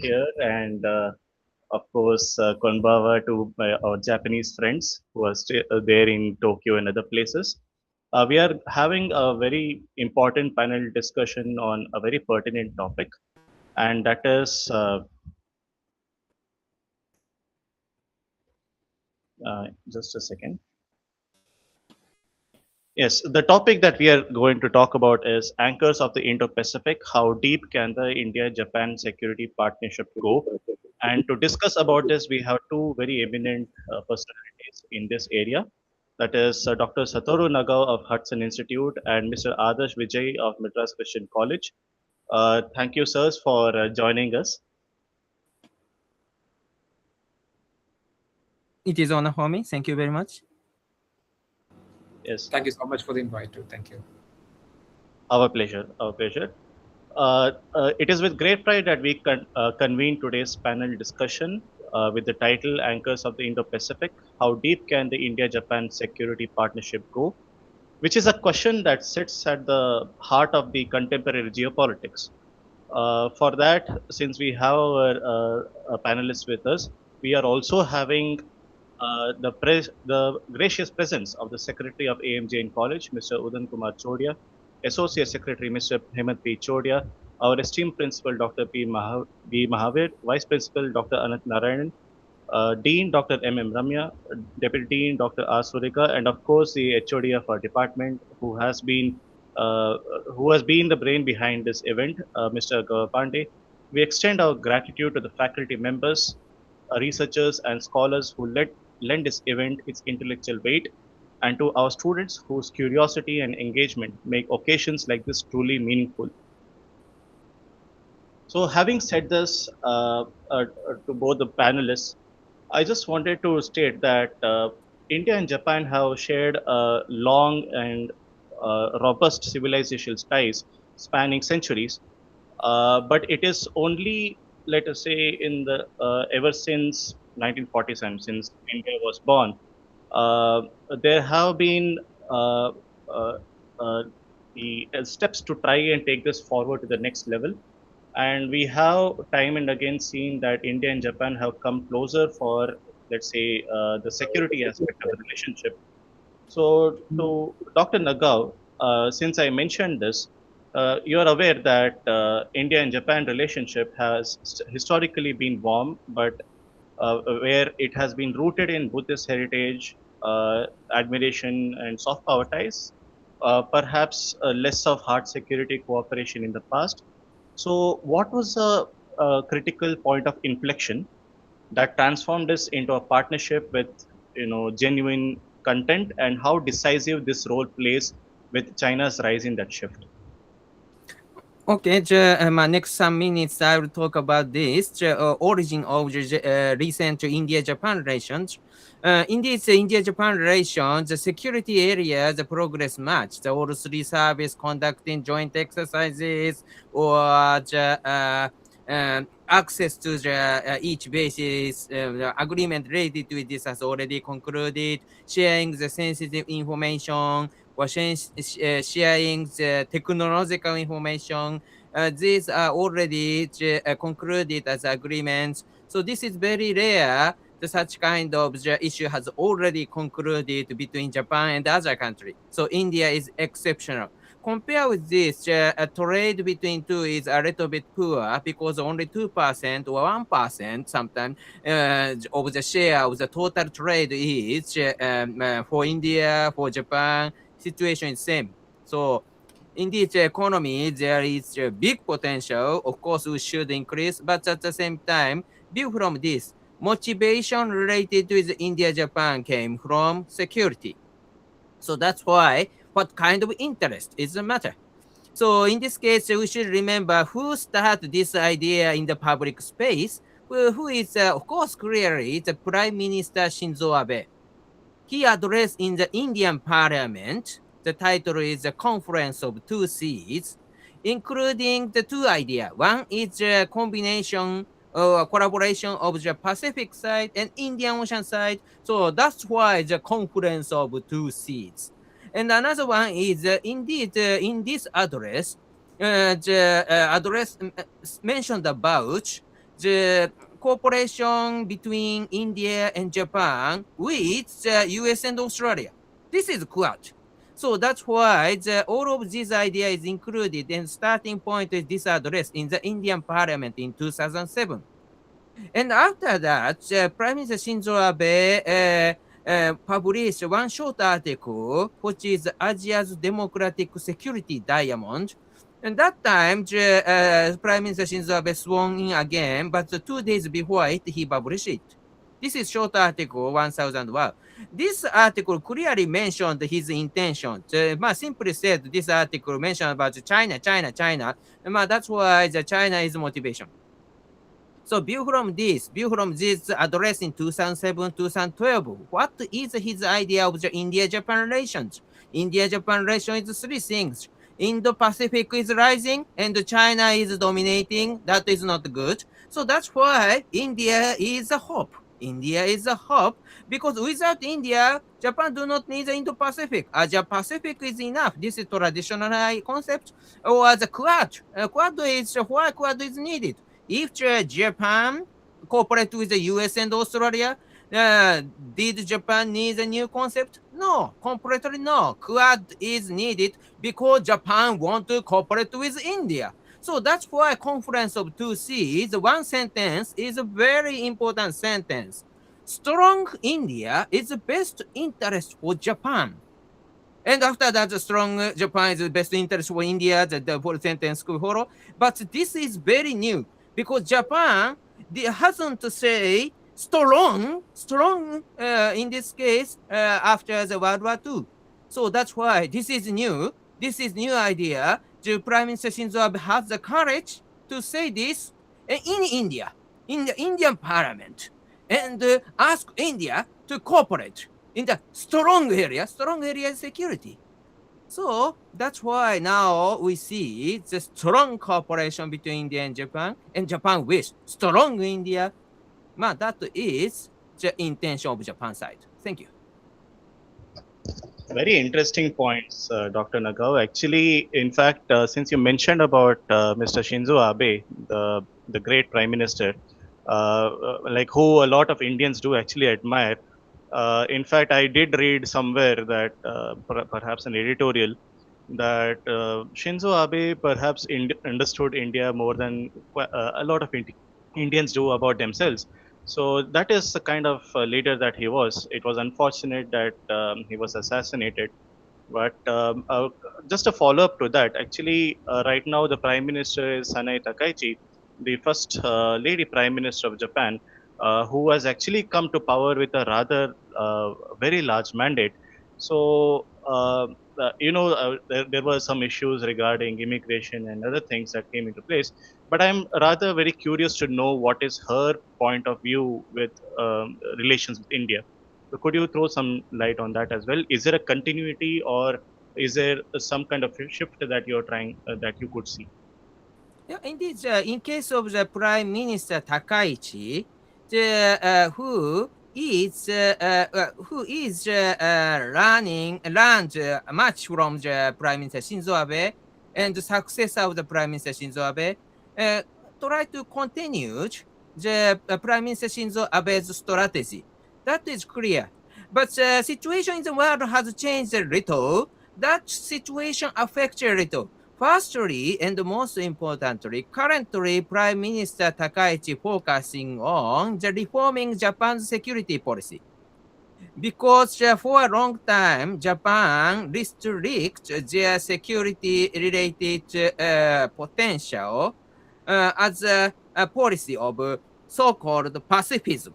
here, and of course, konbawa to our Japanese friends who are there in Tokyo and other places. We are having a very important panel discussion on a very pertinent topic, and that is just a second. Yes, the topic that we are going to talk about is anchors of the Indo-Pacific. How deep can the India-Japan security partnership go? And to discuss about this, we have two very eminent personalities in this area. That is Dr. Satoru Nagao of Hudson Institute and Mr. Adarsh Vijay of Madras Christian College. Thank you, sirs, for joining us. It is honor for me. Thank you very much. Yes, Thank you so much for the invite too. Thank you. our pleasure. Our pleasure. It is with great pride that we convene today's panel discussion with the title Anchors of the Indo-Pacific. How deep can the India-Japan security partnership go? Which is a question that sits at the heart of the contemporary geopolitics. For that, since we have our panelists with us, we are also having the gracious presence of the Secretary of AMJC College, Mr. Udan Kumar Chodia, Associate Secretary, Mr. Hemant P. Chodia, our esteemed Principal, Dr. B. Mahavir, Vice Principal, Dr. Anant Narayanan, Dean Dr. M. Ramya, Deputy Dean Dr. R. Surika, and of course the HOD of our department uh, who has been the brain behind this event, Mr. Gaurav Pandey. We extend our gratitude to the faculty members, researchers, and scholars who lend this event its intellectual weight, and to our students whose curiosity and engagement make occasions like this truly meaningful. So, having said this to both the panelists, I just wanted to state that India and Japan have shared long and robust civilizational ties spanning centuries, but it is only, let us say, in the ever since 1947, since India was born, uh, there have been uh, uh, uh, the steps to try and take this forward to the next level. And we have time and again seen that India and Japan have come closer for, let's say, the security aspect of the relationship. So, to Dr. Nagao, since I mentioned this, you are aware that India and Japan relationship has historically been warm, but where it has been rooted in Buddhist heritage, admiration, and soft power ties, perhaps less of hard security cooperation in the past. So, what was a critical point of inflection that transformed this into a partnership with, genuine content, and how decisive this role plays with China's rise in that shift? Okay, my next some minutes I will talk about this origin of the recent India-Japan relations. In this India-Japan relations, the security area, the progress match. The all three service conducting joint exercises or access to the, each basis the agreement related to this has already concluded. Sharing the sensitive information or sharing the technological information. These are already concluded as agreements. So this is very rare. Such kind of the issue has already concluded between Japan and other country. So India is exceptional. Compare with this, trade between two is a little bit poor because only 2% or 1% sometimes of the share of the total trade is for India, for Japan, situation is same. So in this economy, there is a big potential. Of course, we should increase, but at the same time, view from this, motivation related with India-Japan came from security. So that's why what kind of interest is the matter. So in this case, we should remember who started this idea in the public space, who is, of course, clearly the Prime Minister Shinzo Abe. He addressed in the Indian parliament. The title is The Conference of Two Seas, including the two ideas. One is a combination or collaboration of the Pacific side and Indian Ocean side. So that's why the Conference of Two Seas. And another one is indeed in this address, the address mentioned about the cooperation between India and Japan with the US and Australia. This is Quad. So that's why all of these idea is included and starting point is this address in the Indian Parliament in 2007. And after that, Prime Minister Shinzo Abe published one short article, which is Asia's Democratic Security Diamond. And that time, Prime Minister Shinzo Abe sworn in again, but 2 days before it, he published it. This is short article 1000 word. This article clearly mentioned his intention. Simply said, this article mentioned about China, China, China. That's why the China is motivation. So view from this address in 2007, 2012, what is his idea of the India-Japan relations? India-Japan relations is three things. Indo-Pacific is rising and China is dominating. That is not good. So that's why India is a hope. India is a hope because without India, Japan do not need the Indo-Pacific. Asia-Pacific is enough. This is traditional concept. Or the Quad. Quad is why Quad is needed. If Japan cooperate with the US and Australia, did Japan need a new concept? No, completely no. Quad is needed because Japan want to cooperate with India. So that's why conference of two seas, one sentence is a very important sentence. Strong India is the best interest for Japan. And after that, the strong Japan is the best interest for India, the whole sentence could follow. But this is very new because Japan hasn't say strong in this case after the World War II. So that's why this is new. This is new idea. The Prime Minister Shinzo Abe has the courage to say this in India, in the Indian Parliament, and ask India to cooperate in the strong area security. So that's why now we see the strong cooperation between India and Japan with strong India. That is the intention of Japan side. Thank you. Very interesting points, Dr. Nagao. Actually, in fact, since you mentioned about Mr. Shinzo Abe, the great Prime Minister, like who a lot of Indians do actually admire. In fact, I did read somewhere that perhaps an editorial that Shinzo Abe perhaps understood India more than a lot of Indians do about themselves. So that is the kind of leader that he was. It was unfortunate that he was assassinated. But just a follow up to that, actually, right now the Prime Minister is Sanai Takaichi, the first lady Prime Minister of Japan, who has actually come to power with a rather very large mandate. So, there were some issues regarding immigration and other things that came into place. But I'm rather very curious to know what is her point of view with relations with India. So could you throw some light on that as well? Is there a continuity or is there some kind of shift that you're trying that you could see? Yeah, indeed, in case of the Prime Minister Takaichi, who is learned much from the Prime Minister Shinzo Abe and the successor of the Prime Minister Shinzo Abe, try to continue the Prime Minister Shinzo Abe's strategy. That is clear. But the situation in the world has changed a little. That situation affects a little. Firstly, and most importantly, currently Prime Minister Takaichi focusing on the reforming Japan's security policy. Because for a long time, Japan restricts their security-related potential as a policy of so-called pacifism.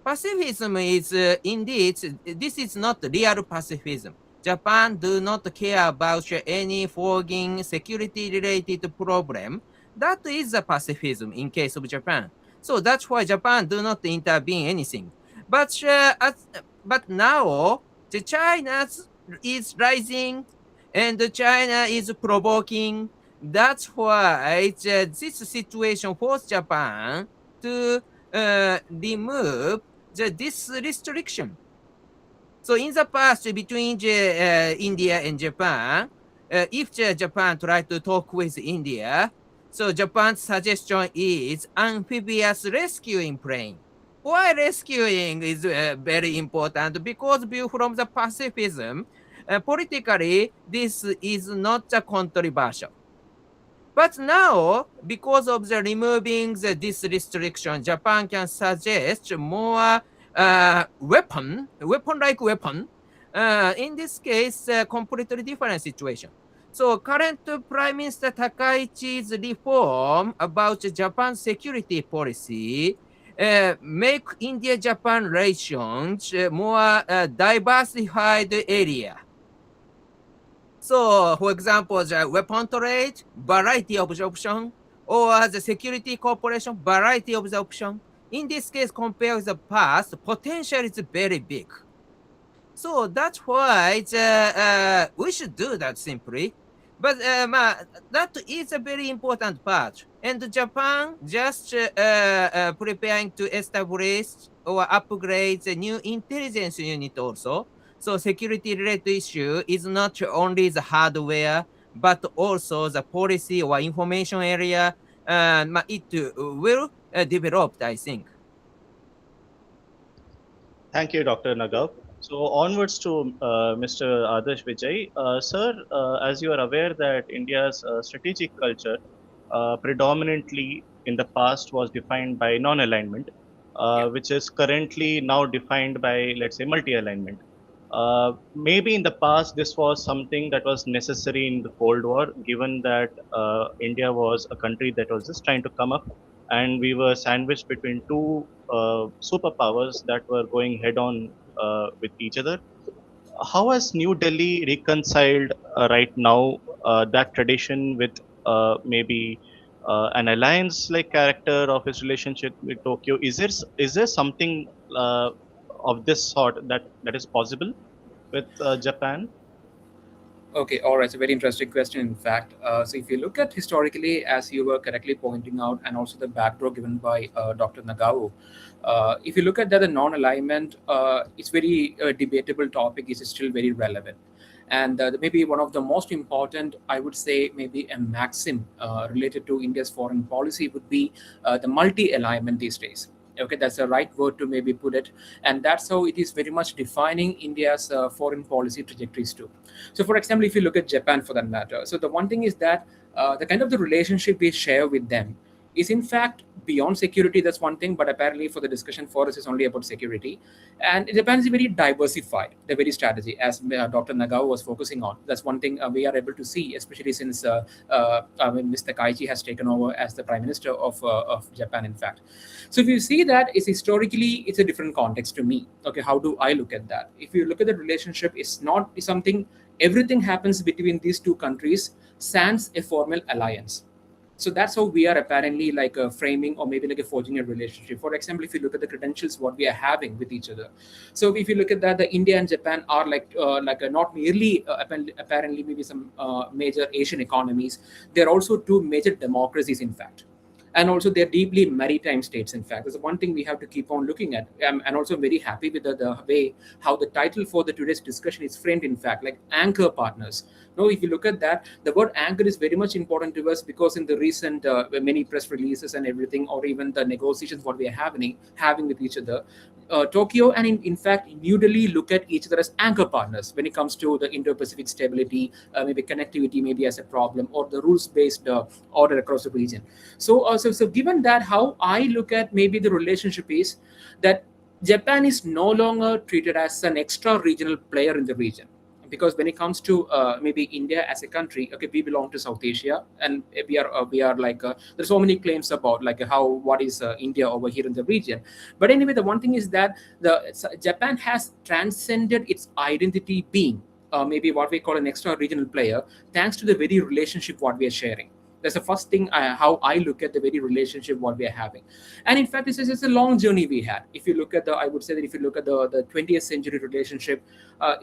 Pacifism is indeed, this is not real pacifism. Japan do not care about any foreign security-related problem. That is a pacifism in case of Japan. So that's why Japan do not intervene anything. But now the China is rising and China is provoking. That's why this situation forced Japan to remove this restriction. So in the past, between India and Japan, if Japan tried to talk with India, So Japan's suggestion is amphibious rescuing plane. Why rescuing is very important? Because view from the pacifism, politically, this is not a controversial. But now, because of the removing this restriction, Japan can suggest more weapon-like weapon. In this case, completely different situation. So current Prime Minister Takaichi's reform about Japan's security policy make India-Japan relations more diversified area. So, for example, the weapon trade, variety of the option, or the security cooperation, variety of the option. In this case, compared with the past, potential is very big. So that's why we should do that simply. But that is a very important part. And Japan just preparing to establish or upgrade the new intelligence unit also. So security related issue is not only the hardware, but also the policy or information area. It will develop, I think. Thank you, Dr. Nagao. So onwards to Mr. Adarsh Vijay. Sir, as you are aware that India's strategic culture predominantly in the past was defined by non-alignment, Yeah. which is currently now defined by, let's say, multi-alignment. Maybe in the past this was something that was necessary in the Cold War, given that India was a country that was just trying to come up, and we were sandwiched between two superpowers that were going head on with each other. How has New Delhi reconciled right now that tradition with maybe an alliance-like character of its relationship with Tokyo? Is there something of this sort that is possible with Japan? Okay, all right. It's a very interesting question, in fact. So, if you look at historically, as you were correctly pointing out, and also the backdrop given by Dr. Nagao, if you look at that, the non-alignment, it's very debatable topic. Is still very relevant, and maybe one of the most important, I would say, maybe a maxim related to India's foreign policy would be the multi-alignment these days. Okay, that's the right word to maybe put it, and that's how it is very much defining India's foreign policy trajectories too. So, for example, if you look at Japan for that matter, so the one thing is that the kind of the relationship we share with them is in fact beyond security. That's one thing, but apparently for the discussion for us is only about security. And Japan is very diversified, the very strategy, as Dr. Nagao was focusing on. That's one thing we are able to see, especially since Mr. Kaichi has taken over as the Prime Minister of Japan, in fact. So if you see that, it's historically, it's a different context to me. Okay, how do I look at that? If you look at the relationship, it's something, everything happens between these two countries sans a formal alliance. So that's how we are apparently like framing or maybe like a forging a relationship. For example, if you look at the credentials what we are having with each other, so if you look at that, the India and Japan are like not merely apparently maybe some major Asian economies, they're also two major democracies, in fact. And also they're deeply maritime states, in fact. There's one thing we have to keep on looking at. And also very happy with the way how the title for the today's discussion is framed, in fact, like anchor partners. Now, if you look at that, the word anchor is very much important to us, because in the recent many press releases and everything, or even the negotiations what we are having with each other, Tokyo and in fact New Delhi look at each other as anchor partners when it comes to the Indo-Pacific stability, maybe connectivity maybe as a problem, or the rules-based order across the region. So given that, how I look at maybe the relationship is that Japan is no longer treated as an extra regional player in the region, because when it comes to maybe India as a country, okay, we belong to South Asia, and we are like there's so many claims about like how what is India over here in the region. But anyway, the one thing is that the Japan has transcended its identity being maybe what we call an extra regional player, thanks to the very relationship what we are sharing. That's the first thing how I look at the very relationship what we are having. And in fact, this is a long journey we had. If you look at I would say that if you look at the 20th century relationship,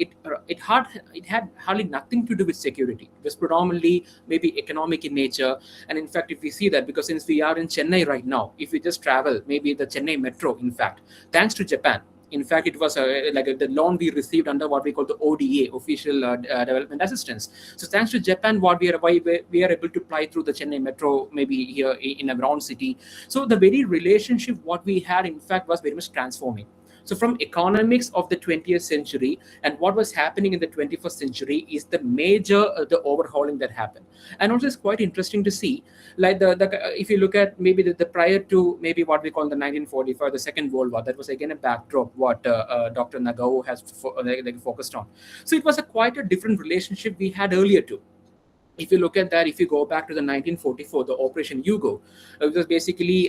it had hardly nothing to do with security. It was predominantly maybe economic in nature. And in fact, if we see that, because since we are in Chennai right now, if we just travel maybe the Chennai metro, in fact, thanks to Japan, In fact, it was the loan we received under what we call the ODA, Official Development Assistance. So thanks to Japan, what why we are able to fly through the Chennai Metro, maybe here in a brown city. So the very relationship what we had, in fact, was very much transforming. So from economics of the 20th century and what was happening in the 21st century is the major the overhauling that happened. And also it's quite interesting to see, like if you look at maybe the prior to maybe what we call the 1945, the Second World War, that was again a backdrop what Dr. Nagao has focused on. So it was a quite a different relationship we had earlier too. If you look at that, if you go back to the 1944, the Operation Yugo, it was basically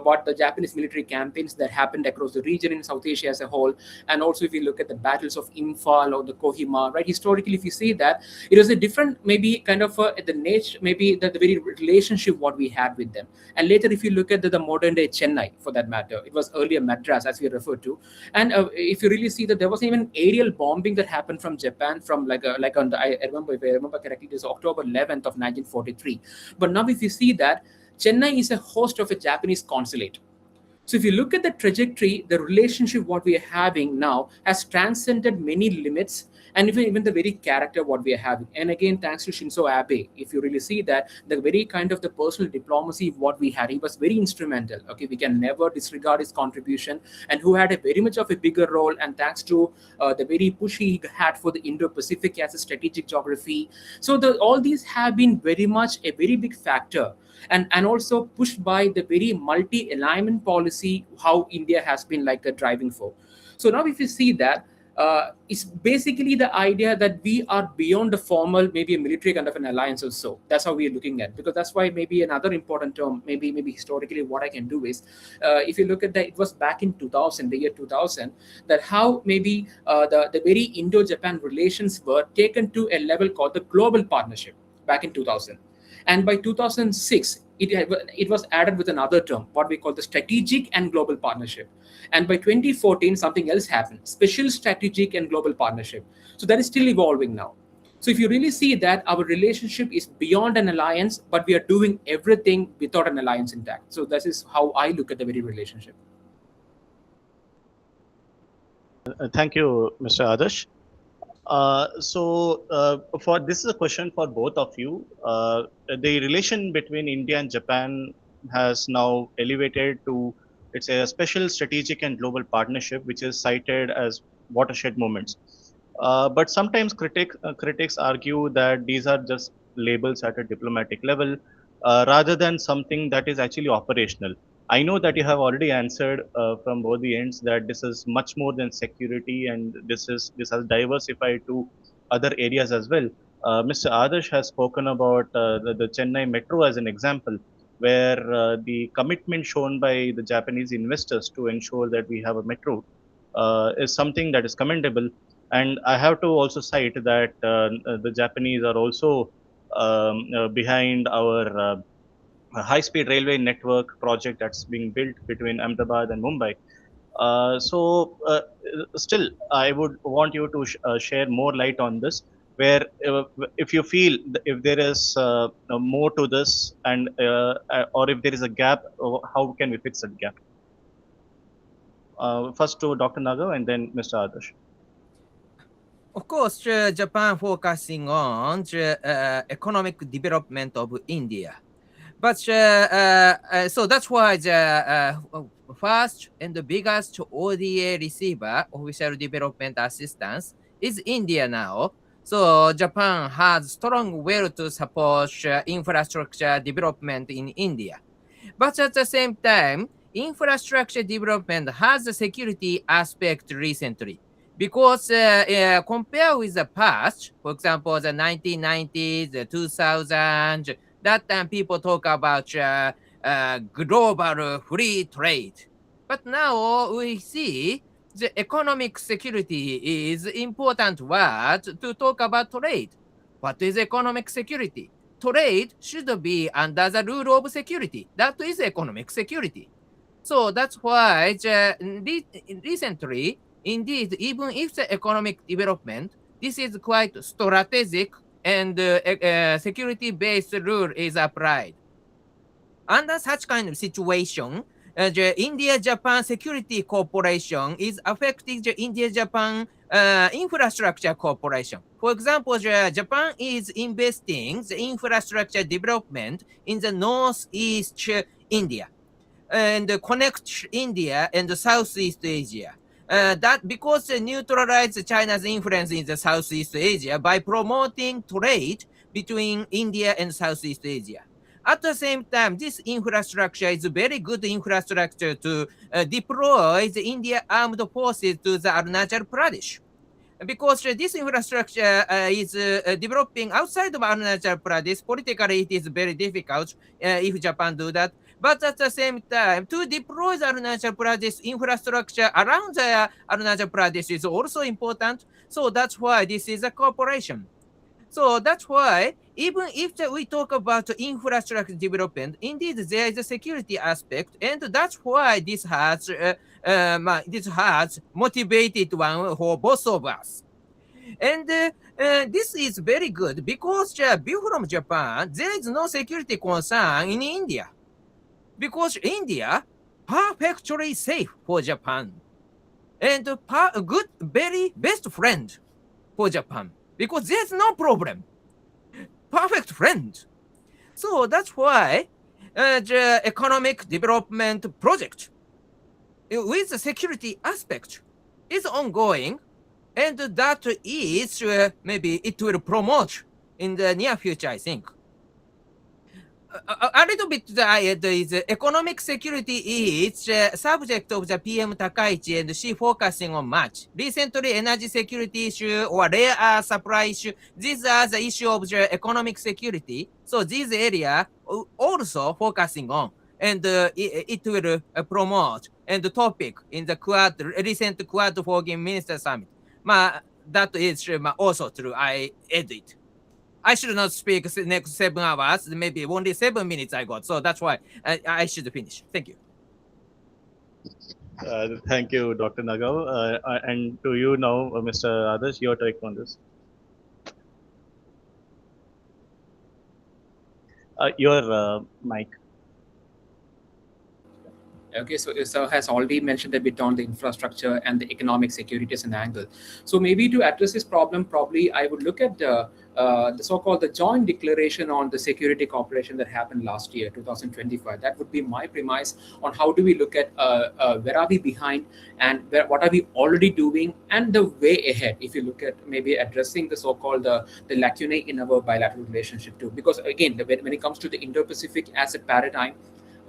what the Japanese military campaigns that happened across the region in South Asia as a whole. And also, if you look at the battles of Imphal or the Kohima, right? Historically, if you see that, it was a different, maybe kind of the nature, maybe the very relationship what we had with them. And later, if you look at the modern day Chennai, for that matter, it was earlier Madras, as we referred to. And if you really see that there was even aerial bombing that happened from Japan, from like on the, I remember, if I remember correctly, it was October 11th of 1943. But now if you see that, Chennai is a host of a Japanese consulate. So if you look at the trajectory, the relationship what we are having now has transcended many limits and even the very character what we are having. And again, thanks to Shinzo Abe, if you really see that, the very kind of the personal diplomacy what we had, he was very instrumental. Okay, we can never disregard his contribution, and who had a very much of a bigger role. And thanks to the very push he had for the Indo-Pacific as a strategic geography. So all these have been very much a very big factor. And also pushed by the very multi-alignment policy how India has been like a driving for. So now if you see that, it's basically the idea that we are beyond the formal, maybe a military kind of an alliance or so. That's how we are looking at, because that's why maybe another important term, maybe historically what I can do is, if you look at that, it was back in 2000, the year 2000, that how maybe the very Indo-Japan relations were taken to a level called the global partnership back in 2000. And by 2006, it was added with another term, what we call the strategic and global partnership. And by 2014, something else happened, special strategic and global partnership. So that is still evolving now. So if you really see that, our relationship is beyond an alliance, but we are doing everything without an alliance intact. So this is how I look at the very relationship. Thank you, Mr. Adarsh. For this is a question for both of you. The relation between India and Japan has now elevated to, it's a special strategic and global partnership, which is cited as watershed moments. But sometimes critics argue that these are just labels at a diplomatic level, rather than something that is actually operational. I know that you have already answered from both the ends that this is much more than security, and this has diversified to other areas as well. Mr. Adarsh has spoken about the Chennai Metro as an example, where the commitment shown by the Japanese investors to ensure that we have a metro is something that is commendable. And I have to also cite that the Japanese are also behind our high-speed railway network project that's being built between Ahmedabad and Mumbai. Still, I would want you to share more light on this, where if you feel if there is more to this, and or if there is a gap, how can we fix that gap? First to Dr. Nagao and then Mr. Adarsh. Of course, Japan focusing on the economic development of India. But so that's why the first and the biggest ODA receiver, official development assistance, is India now. So Japan has strong will to support infrastructure development in India. But at the same time, infrastructure development has a security aspect recently. Because compared with the past, for example, the 1990s, the 2000s, that time people talk about global free trade. But now we see the economic security is important word to talk about trade. What is economic security? Trade should be under the rule of security. That is economic security. So that's why recently, indeed, even if the economic development, this is quite strategic and security-based rule is applied. Under such kind of situation, the India-Japan Security Cooperation is affecting the India-Japan infrastructure cooperation. For example, Japan is investing the infrastructure development in the northeast India and connect India and Southeast Asia. That because they neutralize China's influence in the Southeast Asia by promoting trade between India and Southeast Asia. At the same time, this infrastructure is very good infrastructure to deploy the India armed forces to the Arunachal Pradesh because this infrastructure is developing outside of Arunachal Pradesh. Politically, it is very difficult if Japan do that. But at the same time, to deploy the Arunachal Pradesh infrastructure around the Arunachal Pradesh is also important. So that's why this is a cooperation. So that's why even if we talk about infrastructure development, indeed there is a security aspect, and that's why this has motivated one for both of us. And this is very good because from Japan, there is no security concern in India because India perfectly safe for Japan and good, very best friend for Japan because there's no problem. Perfect friend. So that's why the economic development project with the security aspect is ongoing, and that is maybe it will promote in the near future, I think. A little bit is economic security is subject of the PM Takaichi and she focusing on much. Recently, energy security issue or rare earth supply issue, these are the issue of the economic security. So this area also focusing on, and it will promote and the topic in the recent Quad Foreign Minister Summit. That is also true. I edit. I should not speak next 7 hours. Maybe only 7 minutes I got. So that's why I should finish. Thank you. Thank you, Dr. Nagao. And to you now, Mr. Adarsh, your take on this. Your mic. Okay, so has already mentioned a bit on the infrastructure and the economic security as an angle. So maybe to address this problem, probably I would look at the so-called the joint declaration on the security cooperation that happened last year, 2025. That would be my premise on how do we look at where are we behind and what are we already doing and the way ahead. If you look at maybe addressing the so-called the lacunae in our bilateral relationship too, because again, when it comes to the Indo-Pacific as a paradigm.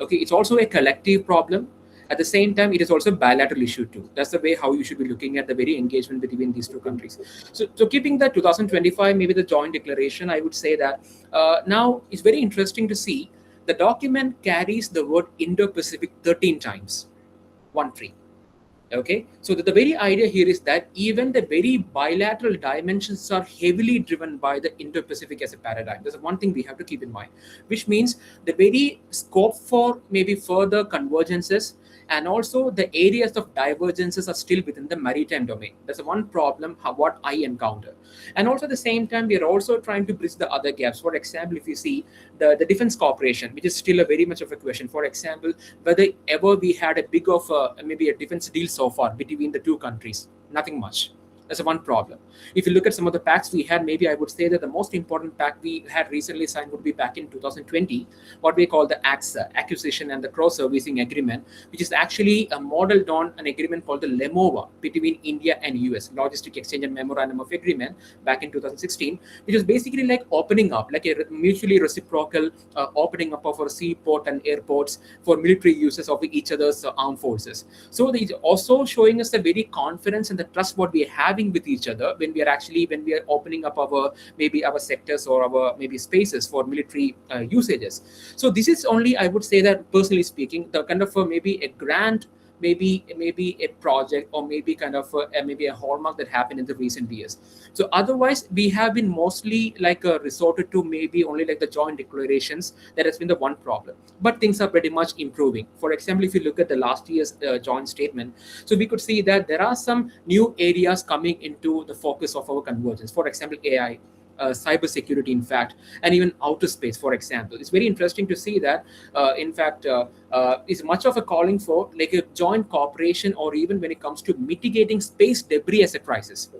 Okay, it's also a collective problem. At the same time, it is also a bilateral issue too. That's the way how you should be looking at the very engagement between these two countries. So keeping that 2025, maybe the joint declaration, I would say that now it's very interesting to see the document carries the word Indo-Pacific 13 times, 1-3. Okay, so the very idea here is that even the very bilateral dimensions are heavily driven by the Indo-Pacific as a paradigm. There's one thing we have to keep in mind, which means the very scope for maybe further convergences and also the areas of divergences are still within the maritime domain. That's one problem what I encounter. And also at the same time, we are also trying to bridge the other gaps. For example, if you see the defense cooperation, which is still a very much of a question. For example, whether ever we had a big of maybe a defense deal so far between the two countries, nothing much. That's one problem. If you look at some of the pacts we had, maybe I would say that the most important pact we had recently signed would be back in 2020, what we call the AXA, Acquisition and the Cross-Servicing Agreement, which is actually modeled on an agreement called the LEMOVA between India and US, Logistic Exchange and Memorandum of Agreement, back in 2016, which is basically like opening up, like a mutually reciprocal opening up of our seaport and airports for military uses of each other's armed forces. So it's also showing us the very confidence and the trust what we have with each other when we are opening up our maybe our sectors or our maybe spaces for military usages. So this is only, I would say that personally speaking, the kind of maybe a grant, maybe a project, or maybe kind of maybe a hallmark that happened in the recent years. So otherwise, we have been mostly like resorted to maybe only like the joint declarations. That has been the one problem. But things are pretty much improving. For example, if you look at the last year's joint statement, so we could see that there are some new areas coming into the focus of our convergence. For example, AI. cybersecurity, in fact, and even outer space, for example. It's very interesting to see that, in fact, is much of a calling for like a joint cooperation, or even when it comes to mitigating space debris as a crisis.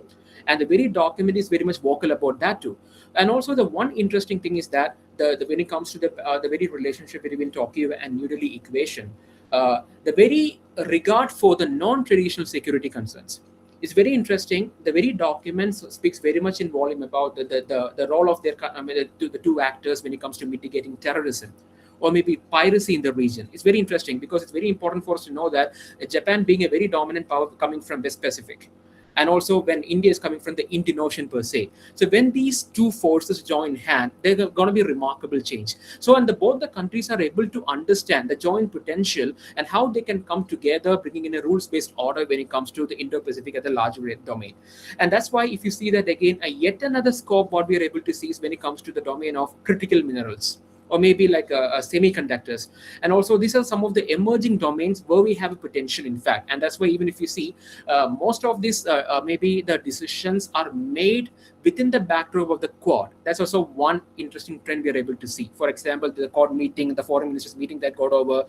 And the very document is very much vocal about that too. And also, the one interesting thing is that the when it comes to the very relationship between Tokyo and New Delhi equation, the very regard for the non-traditional security concerns is very interesting. The very document speaks very much in volume about the role of the two actors when it comes to mitigating terrorism or maybe piracy in the region. It's very interesting because it's very important for us to know that Japan being a very dominant power coming from West Pacific, and also when India is coming from the Indian Ocean per se. So when these two forces join hand, there's going to be a remarkable change. So and both the countries are able to understand the joint potential and how they can come together, bringing in a rules-based order when it comes to the Indo-Pacific as a larger domain. And that's why if you see that again, yet another scope what we are able to see is when it comes to the domain of critical minerals, or maybe like semiconductors. And also these are some of the emerging domains where we have a potential, in fact. And that's why even if you see most of these maybe the decisions are made within the backdrop of the Quad. That's also one interesting trend we are able to see. For example, the Quad meeting, the foreign ministers meeting that got over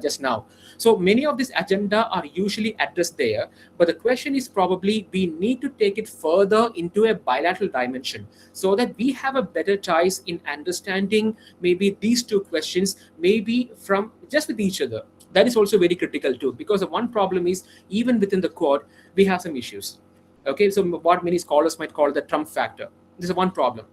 just now. So many of these agenda are usually addressed there, but the question is probably we need to take it further into a bilateral dimension so that we have a better choice in understanding maybe these two questions maybe from just with each other. That is also very critical too, because the one problem is even within the Quad, we have some issues. Okay, so what many scholars might call the Trump factor. This is one problem.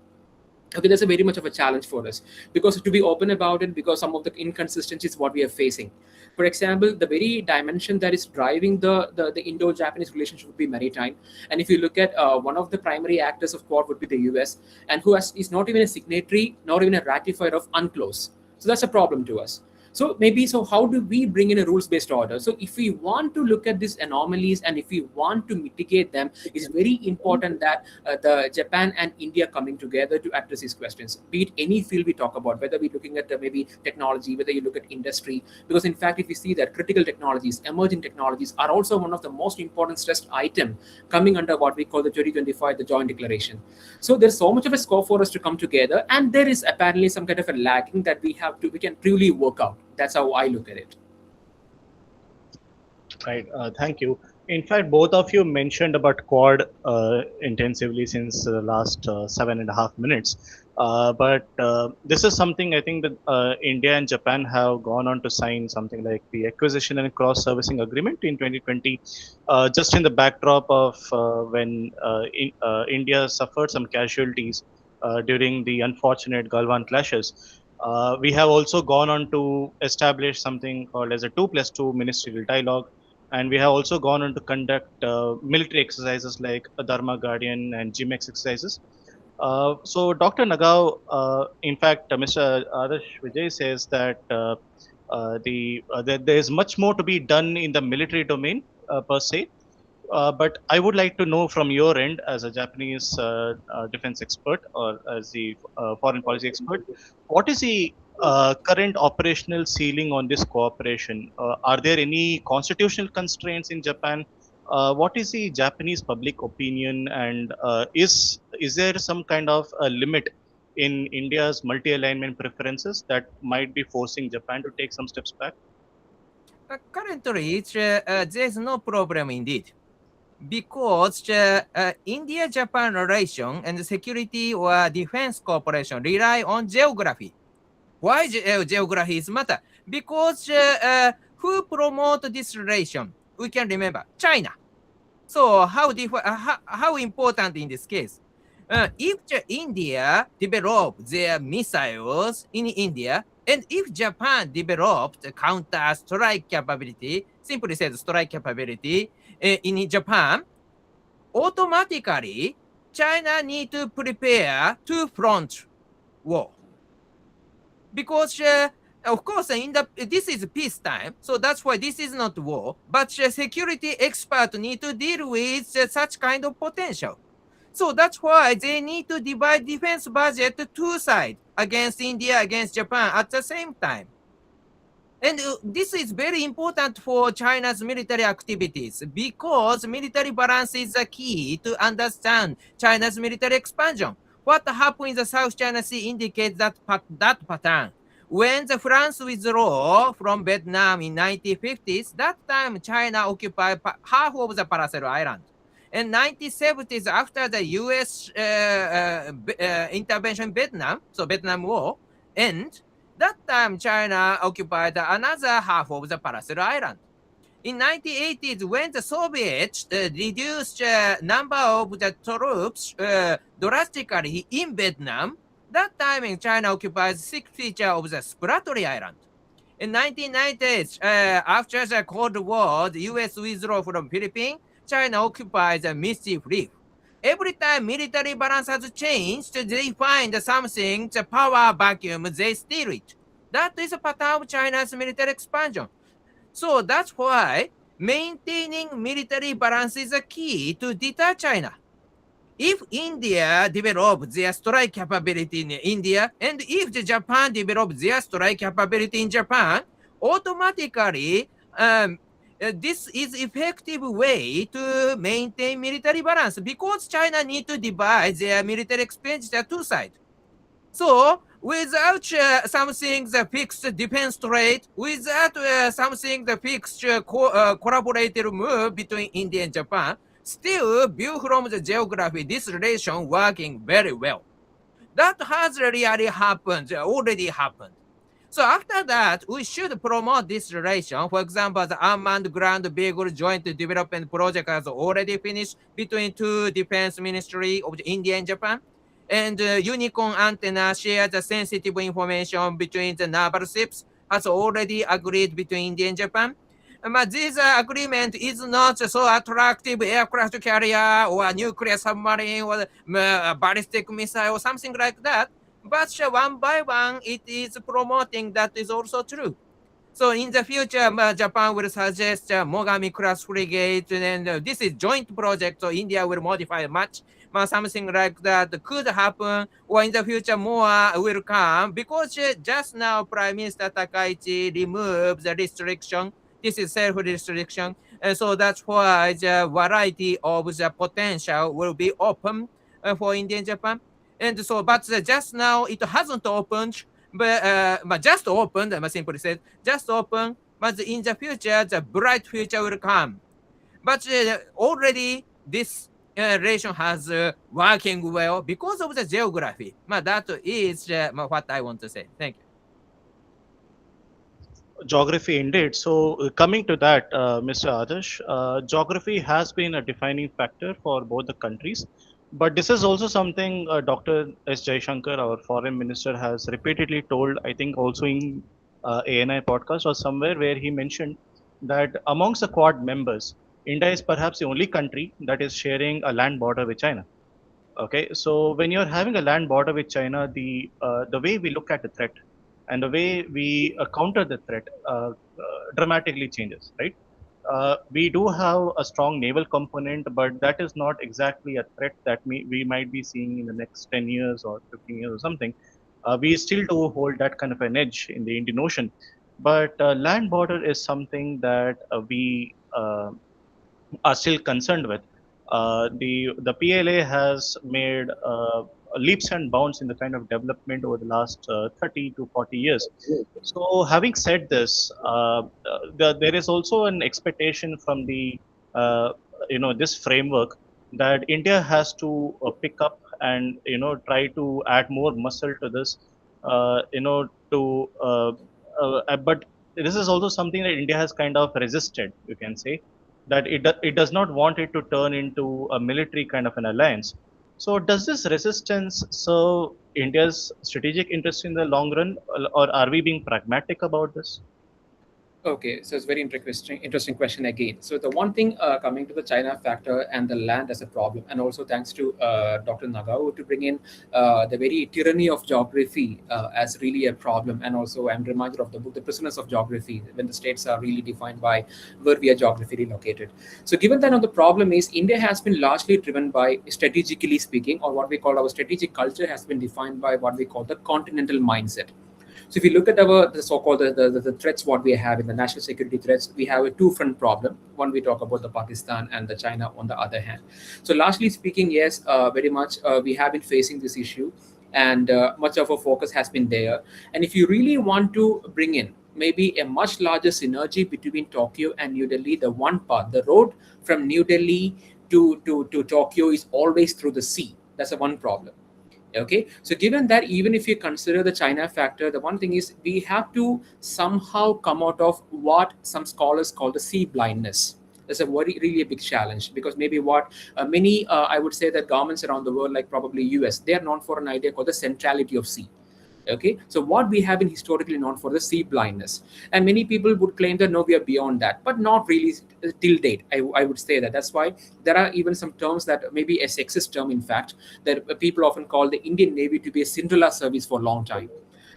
Okay, that's a very much of a challenge for us, because to be open about it, because some of the inconsistencies what we are facing. For example, the very dimension that is driving the Indo-Japanese relationship would be maritime. And if you look at one of the primary actors of Quad would be the US, and who is not even a signatory, nor even a ratifier of UNCLOS. So that's a problem to us. So maybe, so how do we bring in a rules-based order? So if we want to look at these anomalies and if we want to mitigate them, it's very important that the Japan and India coming together to address these questions, be it any field we talk about, whether we're looking at maybe technology, whether you look at industry, because in fact, if you see that critical technologies, emerging technologies are also one of the most important stressed item coming under what we call the 2025, the joint declaration. So there's so much of a scope for us to come together, and there is apparently some kind of a lagging that we can truly work out. That's how I look at it. Right. Thank you. In fact, both of you mentioned about Quad intensively since the last 7.5 minutes. But this is something I think that India and Japan have gone on to sign something like the Acquisition and Cross-Servicing Agreement in 2020, just in the backdrop of when India suffered some casualties during the unfortunate Galwan clashes. We have also gone on to establish something called as a 2+2 ministerial dialogue, and we have also gone on to conduct military exercises like Dharma Guardian and GMX exercises. So Dr. Nagao, in fact, Mr. Adarsh Vijay says that that there is much more to be done in the military domain per se. But I would like to know from your end, as a Japanese defense expert or as the foreign policy expert, what is the current operational ceiling on this cooperation? Are there any constitutional constraints in Japan? What is the Japanese public opinion, and is there some kind of a limit in India's multi-alignment preferences that might be forcing Japan to take some steps back? Currently, there is no problem indeed, because India-Japan relation and security or defense cooperation rely on geography. Why geography is matter? Because who promote this relation? We can remember China. So how important in this case? If India develop their missiles in India, and if Japan developed counter strike capability, simply said strike capability in Japan, automatically China need to prepare to front war. Because of course this is peacetime, so that's why this is not war, but security experts need to deal with such kind of potential. So that's why they need to divide defense budget to two sides, against India, against Japan at the same time. And this is very important for China's military activities, because military balance is the key to understand China's military expansion. What happened in the South China Sea indicates that pattern. When the France withdrew from Vietnam in 1950s, that time China occupied half of the Paracel Island. In 1970s, after the U.S. Intervention in Vietnam, so Vietnam War, end, that time China occupied another half of the Paracel Island. In 1980s, when the Soviets reduced number of the troops drastically in Vietnam, that time in China occupies 6 feet of the Spratly Island. In 1990s, after the Cold War, the U.S. withdrew from Philippines, China occupies the Mischief Reef. Every time military balance has changed, they find something, the power vacuum, they steal it. That is a pattern of China's military expansion. So that's why maintaining military balance is a key to deter China. If India develops their strike capability in India, and if Japan develops their strike capability in Japan, automatically this is effective way to maintain military balance because China need to divide their military expenditure two sides. So without something the fixed defense trade, without something the fixed collaborative move between India and Japan, still view from the geography this relation working very well. That has really happened, already happened. So after that, we should promote this relation. For example, the unmanned ground vehicle joint development project has already finished between two defense ministry of India and Japan. And Unicorn antenna shares the sensitive information between the naval ships has already agreed between India and Japan. But this agreement is not so attractive aircraft carrier or nuclear submarine or ballistic missile or something like that. But one by one, it is promoting that is also true. So in the future, Japan will suggest Mogami class frigate, and this is joint project. So India will modify much, something like that could happen, or in the future more will come because just now Prime Minister Takaichi removed the restriction. This is self-restriction, and so that's why the variety of the potential will be open for India and Japan. And so, but just now it hasn't opened, but just opened, simply said, just open, but in the future, the bright future will come. But already this relation has working well because of the geography. That is what I want to say. Thank you. Geography indeed. So coming to that, Mr. Adarsh, geography has been a defining factor for both the countries. But this is also something Dr. S. Jaishankar, our foreign minister, has repeatedly told, I think also in ANI podcast or somewhere where he mentioned that amongst the Quad members, India is perhaps the only country that is sharing a land border with China. Okay, so when you're having a land border with China, the way we look at the threat and the way we counter the threat dramatically changes, right? We do have a strong naval component, but that is not exactly a threat that we might be seeing in the next 10 years or 15 years or something. We still do hold that kind of an edge in the Indian Ocean. But land border is something that we are still concerned with. The PLA has made leaps and bounds in the kind of development over the last 30 to 40 years. So, having said this, there is also an expectation from the this framework that India has to pick up and try to add more muscle to this. But this is also something that India has kind of resisted. You can say that it does not want it to turn into a military kind of an alliance. So does this resistance serve India's strategic interest in the long run, or are we being pragmatic about this? Okay, so it's very interesting question again. So the one thing coming to the China factor and the land as a problem, and also thanks to Dr. Nagao to bring in the very tyranny of geography as really a problem, and also I'm reminded of the book, The Prisoners of Geography, when the states are really defined by where we are geographically located. So given that now the problem is India has been largely driven by strategically speaking, or what we call our strategic culture has been defined by what we call the continental mindset. So if you look at the so-called the threats what we have in the national security threats, we have a two-front problem. One, we talk about the Pakistan and the China on the other hand. So largely speaking, yes, very much we have been facing this issue, and much of our focus has been there. And if you really want to bring in maybe a much larger synergy between Tokyo and New Delhi, the one part, the road from New Delhi to Tokyo is always through the sea. That's the one problem. Okay, so given that, even if you consider the China factor, the one thing is we have to somehow come out of what some scholars call the sea blindness. That's a very really a big challenge, because maybe what many I would say that governments around the world, like probably US, they are known for an idea called the centrality of sea. Okay, so what we have been historically known for the sea blindness, and many people would claim that no, we are beyond that, but not really till date. I would say that. That's why there are even some terms that maybe a sexist term, in fact, that people often call the Indian Navy to be a Cinderella service for a long time.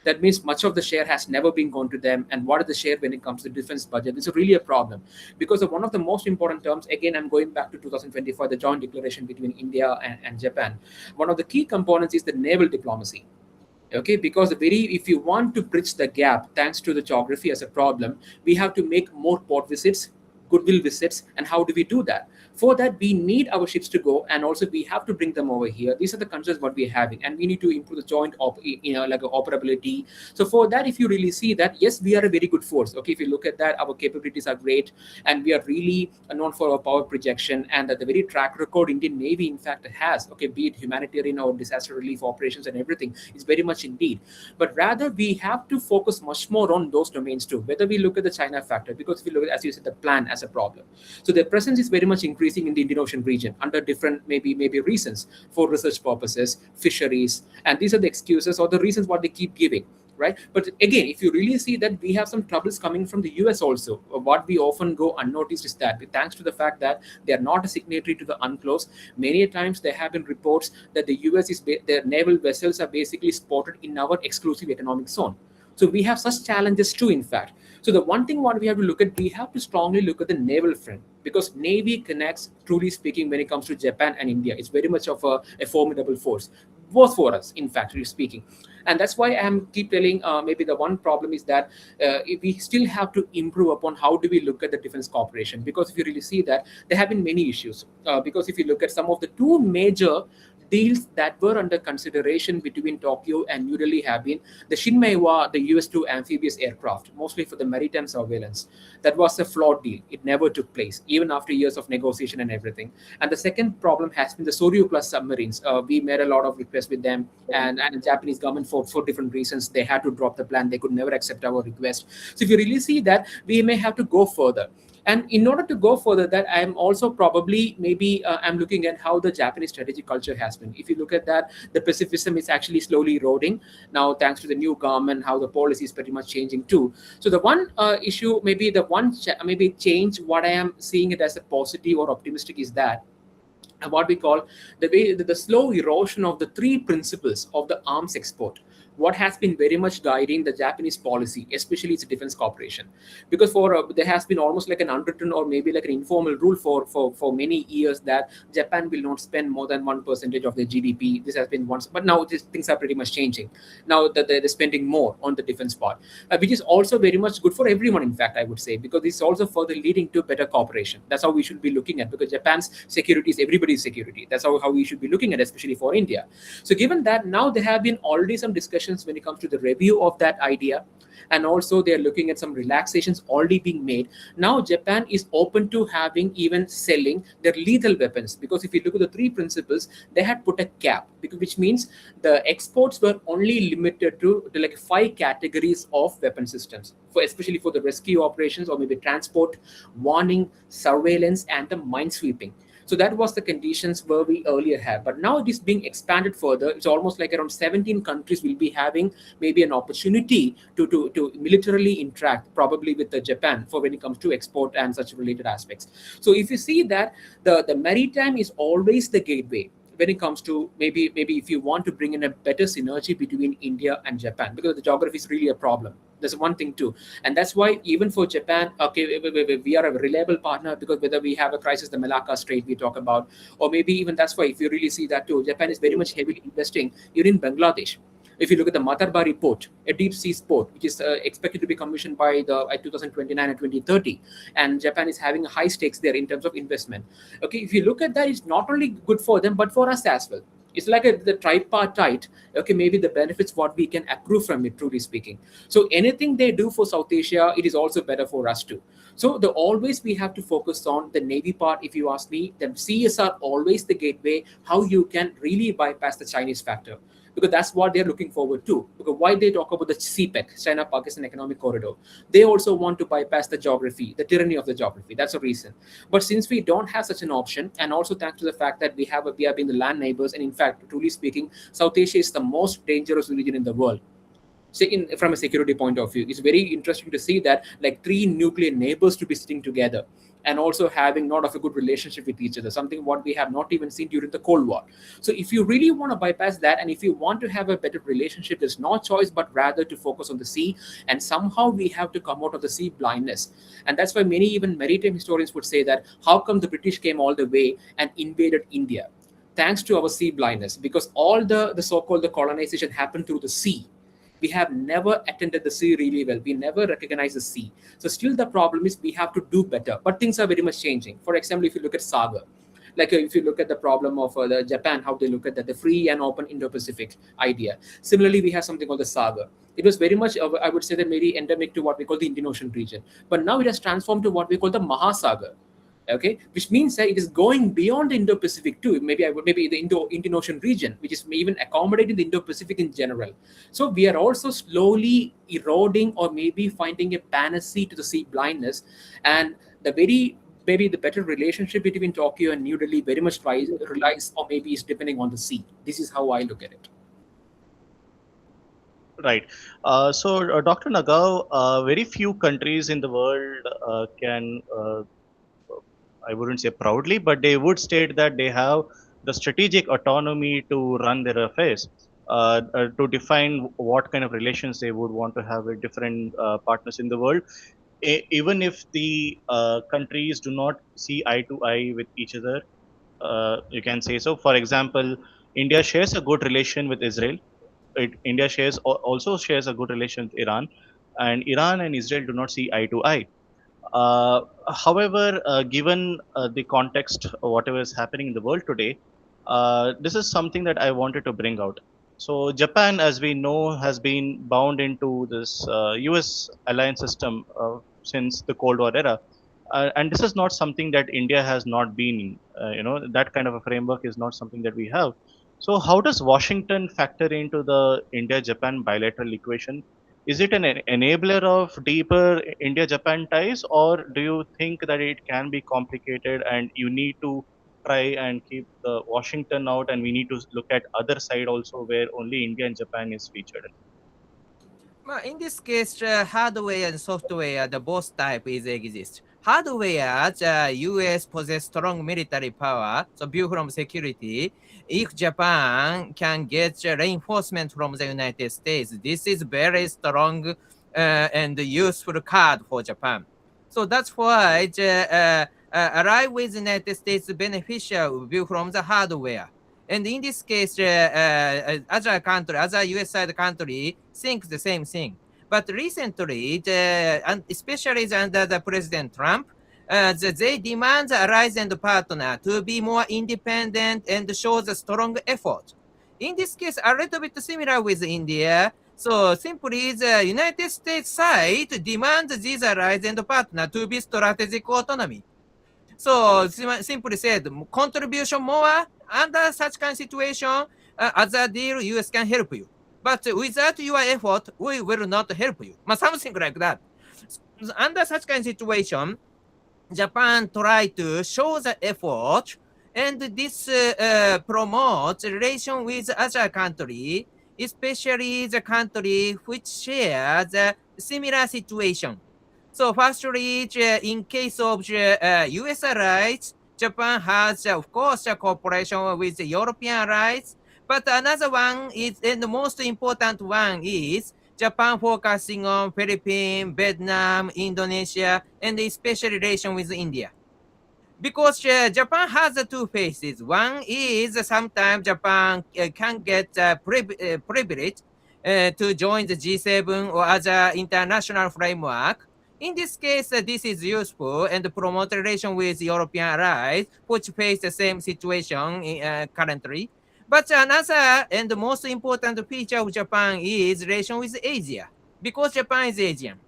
That means much of the share has never been gone to them. And what is the share when it comes to defense budget? It's really a problem, because of one of the most important terms. Again, I'm going back to 2024, the joint declaration between India and Japan. One of the key components is the naval diplomacy. Okay, because if you want to bridge the gap, thanks to the geography as a problem, we have to make more port visits, goodwill visits. And how do we do that? For that, we need our ships to go, and also we have to bring them over here. These are the concerns what we're having, and we need to improve the joint like operability. So for that, if you really see that, yes, we are a very good force. Okay, if you look at that, our capabilities are great, and we are really known for our power projection, and that the very track record Indian Navy in fact has, okay, be it humanitarian or disaster relief operations and everything, is very much indeed. But rather, we have to focus much more on those domains too, whether we look at the China factor, because if you look at, as you said, the plan as a problem. So their presence is very much increasing in the Indian Ocean region under different maybe reasons, for research purposes, fisheries, and these are the excuses or the reasons what they keep giving, right? But again, if you really see that, we have some troubles coming from the US also. What we often go unnoticed is that, thanks to the fact that they are not a signatory to the UNCLOS, many times there have been reports that the US is their naval vessels are basically spotted in our exclusive economic zone. So we have such challenges too, in fact. So the one thing what we have to look at, we have to strongly look at the naval front, because Navy connects, truly speaking, when it comes to Japan and India. It's very much of a formidable force, both for us, in fact, really speaking. And that's why I am keep telling, maybe the one problem is that we still have to improve upon how do we look at the defense cooperation, because if you really see that, there have been many issues. Because if you look at some of the two major deals that were under consideration between Tokyo and New Delhi have been the Shinmeiwa, the US-2 amphibious aircraft, mostly for the maritime surveillance. That was a flawed deal. It never took place, even after years of negotiation and everything. And the second problem has been the Soryu class submarines. We made a lot of requests with them, and the Japanese government, for different reasons, they had to drop the plan. They could never accept our request. So if you really see that, we may have to go further. And in order to go further, that I'm also probably maybe I'm looking at how the Japanese strategic culture has been. If you look at that, the pacifism is actually slowly eroding now, thanks to the new government, how the policy is pretty much changing too. So the one issue, maybe the one maybe change, what I am seeing it as a positive or optimistic, is that what we call the slow erosion of the three principles of the arms export, what has been very much guiding the Japanese policy, especially its defense cooperation. Because for there has been almost like an unwritten or maybe like an informal rule for many years that Japan will not spend more than 1% of their GDP. This has been once, but now things are pretty much changing. Now that they're spending more on the defense part, which is also very much good for everyone, in fact, I would say, because it's also further leading to better cooperation. That's how we should be looking at, because Japan's security is everybody's security. That's how we should be looking at, especially for India. So given that, now there have been already some discussions when it comes to the review of that idea, and also they're looking at some relaxations already being made. Now Japan is open to having even selling their lethal weapons, because if you look at the three principles, they had put a cap, which means the exports were only limited to like 5 categories of weapon systems, especially for the rescue operations or maybe transport, warning, surveillance, and the minesweeping. So that was the conditions where we earlier had. But now it is being expanded further. It's almost like around 17 countries will be having maybe an opportunity to militarily interact, probably with the Japan, for when it comes to export and such related aspects. So if you see that the maritime is always the gateway when it comes to maybe if you want to bring in a better synergy between India and Japan, because the geography is really a problem. There's one thing too, and that's why even for Japan, okay, we are a reliable partner, because whether we have a crisis, the Malacca Strait we talk about, or maybe even that's why if you really see that too, Japan is very much heavily investing even in Bangladesh. If you look at the Matarbari port, a deep sea port, which is expected to be commissioned by the 2029 and 2030, and Japan is having high stakes there in terms of investment. Okay, if you look at that, it's not only good for them but for us as well. It's like the tripartite. Okay, maybe the benefits what we can accrue from it, truly speaking. So anything they do for South Asia, it is also better for us too. So the always we have to focus on the Navy part. If you ask me, the seas are always the gateway. How you can really bypass the Chinese factor, because that's what they're looking forward to. Because why they talk about the CPEC, China-Pakistan Economic Corridor, they also want to bypass the geography, the tyranny of the geography. That's a reason. But since we don't have such an option, and also thanks to the fact that we have been the land neighbors, and in fact, truly speaking, South Asia is the most dangerous region in the world. So from a security point of view, it's very interesting to see that like three nuclear neighbors to be sitting together and also having not of a good relationship with each other, something what we have not even seen during the Cold War. So if you really want to bypass that, and if you want to have a better relationship, there's no choice but rather to focus on the sea, and somehow we have to come out of the sea blindness. And that's why many even maritime historians would say that how come the British came all the way and invaded India? Thanks to our sea blindness, because all the so-called the colonization happened through the sea. We have never attended the sea really well. We never recognize the sea. So still the problem is we have to do better. But things are very much changing. For example, if you look at Saga, like if you look at the problem of the Japan, how they look at that, the free and open Indo-Pacific idea. Similarly, we have something called the Saga. It was very much, I would say that maybe endemic to what we call the Indian Ocean region. But now it has transformed to what we call the Mahasagar. Okay, which means that it is going beyond the Indo-Pacific too. Maybe the Indian Ocean region, which is even accommodating the Indo-Pacific in general. So we are also slowly eroding, or maybe finding a panacea to the sea blindness, and maybe the better relationship between Tokyo and New Delhi very much relies or maybe is depending on the sea. This is how I look at it. Right. So, Dr. Nagao, very few countries in the world can, I wouldn't say proudly, but they would state that they have the strategic autonomy to run their affairs, to define what kind of relations they would want to have with different partners in the world, even if the countries do not see eye to eye with each other. You can say so. For example, India shares a good relation with Israel. India also shares a good relation with Iran, and Iran and Israel do not see eye to eye. However, given the context of whatever is happening in the world today, this is something that I wanted to bring out. So, Japan, as we know, has been bound into this US alliance system since the Cold War era. And this is not something that India has not been in. That kind of a framework is not something that we have. So, how does Washington factor into the India Japan bilateral equation? Is it an enabler of deeper India Japan ties, or do you think that it can be complicated and you need to try and keep the Washington out, and we need to look at other side also where only India and Japan is featured? In this case, hardware and software, the both type is exist. Hardware, the US possess strong military power, so view from security. If Japan can get reinforcement from the United States, this is very strong and useful card for Japan. So that's why ally with the United States beneficial view from the hardware. And in this case, other US side country think the same thing. But recently, and especially under the President Trump, they demand the allies and partner to be more independent and show the strong effort. In this case, a little bit similar with India. So simply the United States side demands these allies and partner to be strategic autonomy. So simply said, contribution more under such kind of situation, as a deal, US can help you. But without your effort, we will not help you. Something like that. Under such kind of situation, Japan try to show the effort, and this promotes relation with other country, especially the country which share the similar situation. So firstly, in case of US allies, Japan has, of course, a cooperation with the European allies. But another one is, and the most important one is, Japan focusing on Philippines, Vietnam, Indonesia, and especially relation with India. Because Japan has two faces. One is sometimes Japan can get privilege to join the G7 or other international framework. In this case, this is useful and promote relation with European allies, which face the same situation currently. But another and most important feature of Japan is relation with Asia, because Japan is Asian.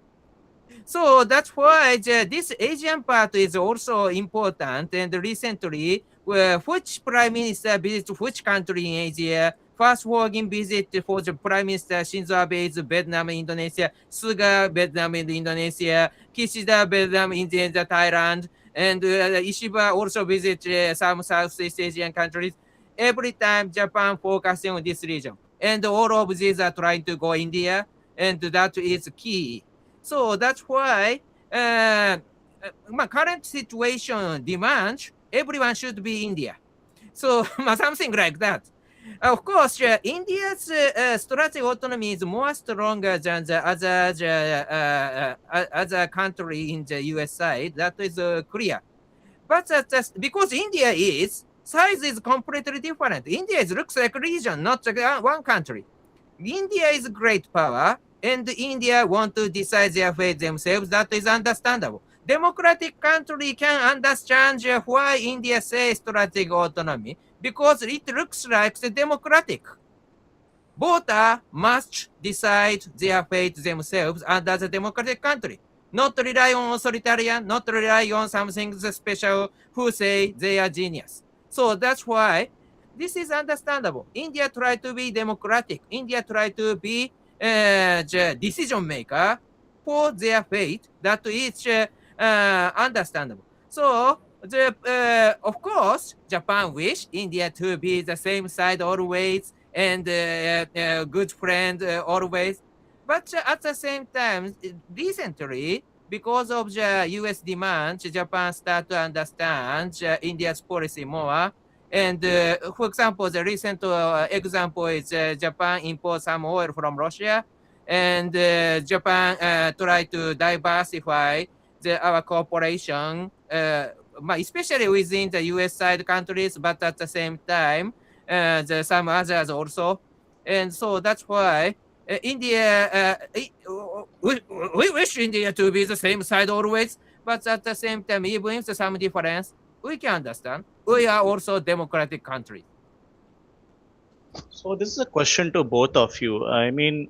So that's why this Asian part is also important. And recently, which prime minister visits which country in Asia? First foreign visit for the Prime Minister Shinzo Abe is Vietnam, Indonesia. Suga, Vietnam, and Indonesia. Kishida, Vietnam, India, Thailand. And Ishiba also visit some Southeast Asian countries. Every time Japan focusing on this region. And all of these are trying to go India. And that is key. So that's why my current situation demands everyone should be India. So something like that. Of course, India's strategic autonomy is more stronger than the other country in the US side. That is clear. But because India is size is completely different. India looks like a region, not one country. India is great power, and India want to decide their fate themselves. That is understandable. Democratic country can understand why India says strategic autonomy because it looks like the democratic. Voter must decide their fate themselves under the democratic country. Not rely on authoritarian, not rely on something special who say they are genius. So that's why this is understandable. India try to be democratic. India try to be the decision maker for their fate. That is understandable. So of course, Japan wish India to be the same side always and good friend always. But at the same time, recently, because of the U.S. demand, Japan start to understand India's policy more. And for example, the recent example is Japan import some oil from Russia, and Japan try to diversify our cooperation, especially within the U.S. side countries, but at the same time, some others also. And so that's why India, we wish India to be the same side always, but at the same time, even if there's some difference, we can understand. We are also democratic country. So this is a question to both of you. I mean,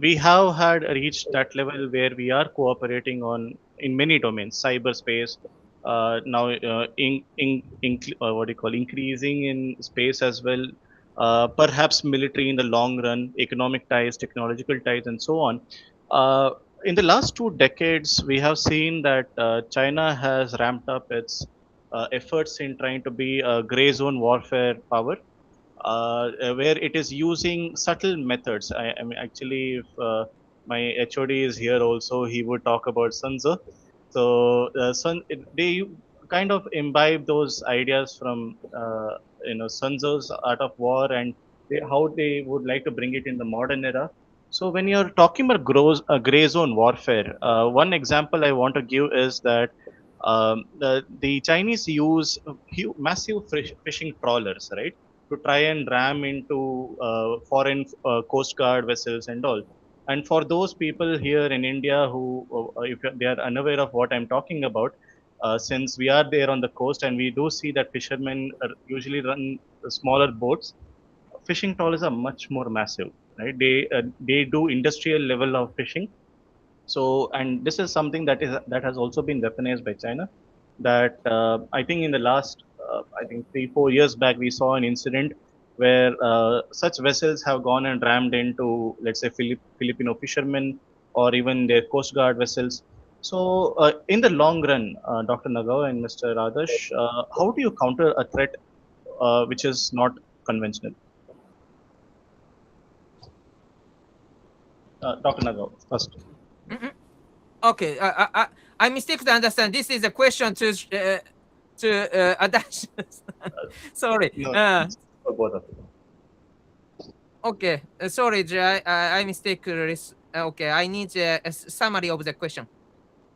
we have had reached that level where we are cooperating on in many domains, cyberspace. Now, what do you call increasing in space as well. Perhaps military in the long run, economic ties, technological ties, and so on. Uh, in the last 2 decades, we have seen that China has ramped up its efforts in trying to be a gray zone warfare power where it is using subtle methods. I mean, actually, if my HOD is here also, he would talk about Sun Tzu. So, they kind of imbibe those ideas from Sun Tzu's Art of War and how they would like to bring it in the modern era. So, when you're talking about gray zone warfare, one example I want to give is that the Chinese use massive fishing trawlers, right? To try and ram into foreign coast guard vessels and all. And for those people here in India who, if they are unaware of what I'm talking about, since we are there on the coast and we do see that fishermen usually run smaller boats, fishing trawlers are much more massive, right? They do industrial level of fishing. So, and this is something that has also been weaponized by China. That I think in the last, I think 3-4 years back, we saw an incident where such vessels have gone and rammed into, let's say, Filipino fishermen or even their coast guard vessels. So, in the long run, Dr. Nagao and Mr. Adarsh, how do you counter a threat which is not conventional? Dr. Nagao, first. Mhm. Okay, I mistake to understand. This is a question to Adash. Sorry. No, for both of you. Okay, sorry, Jay. I mistake. Okay, I need a summary of the question.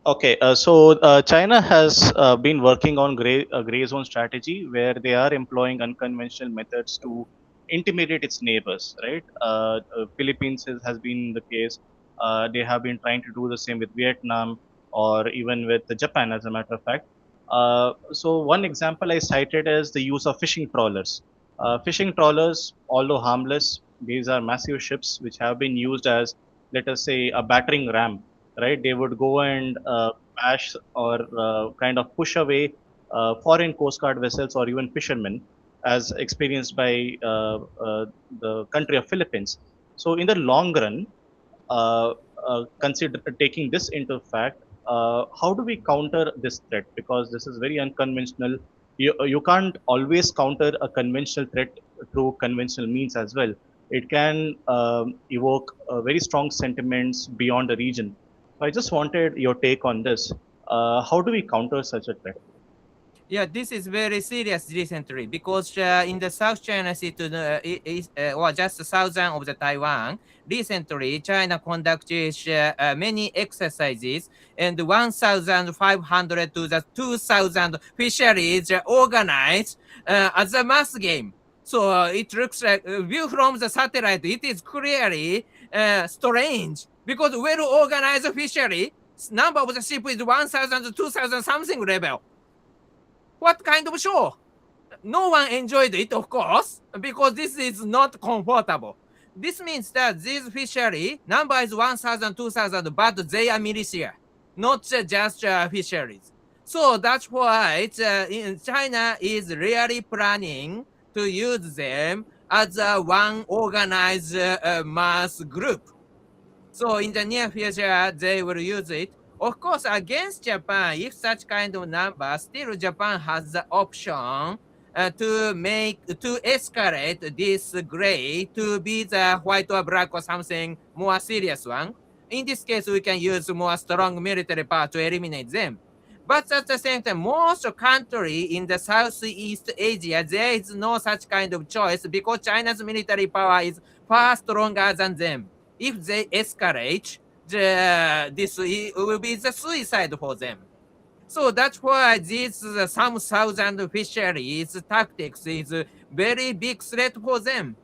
Okay, so China has been working on gray zone strategy where they are employing unconventional methods to intimidate its neighbors, right? Philippines has been the case. They have been trying to do the same with Vietnam or even with Japan, as a matter of fact. So one example I cited is the use of fishing trawlers. Fishing trawlers, although harmless, these are massive ships which have been used as, let us say, a battering ram, right? They would go and bash or kind of push away foreign coast guard vessels or even fishermen, as experienced by the country of Philippines. So in the long run, consider taking this into fact, how do we counter this threat? Because this is very unconventional. You can't always counter a conventional threat through conventional means as well. It can evoke very strong sentiments beyond the region. So I just wanted your take on this. How do we counter such a threat? Yeah, this is very serious recently because in the South China Sea to the or just southern of the Taiwan, recently China conducted many exercises and 1,500 to the 2,000 fisheries organized as a mass game. So it looks like view from the satellite, it is clearly strange because well organized fishery number of the ship is 1,000 2,000 something level. What kind of show? No one enjoyed it, of course, because this is not comfortable. This means that this fishery number is 1,000, 2,000, but they are militia, not just fisheries. So that's why China is really planning to use them as one organized mass group. So in the near future, they will use it. Of course, against Japan, if such kind of number, still Japan has the option to escalate this gray to be the white or black or something more serious one. In this case, we can use more strong military power to eliminate them. But at the same time, most country in the Southeast Asia, there is no such kind of choice because China's military power is far stronger than them. If they escalate, this will be the suicide for them. So that's why this some thousand fisheries tactics is a very big threat for them.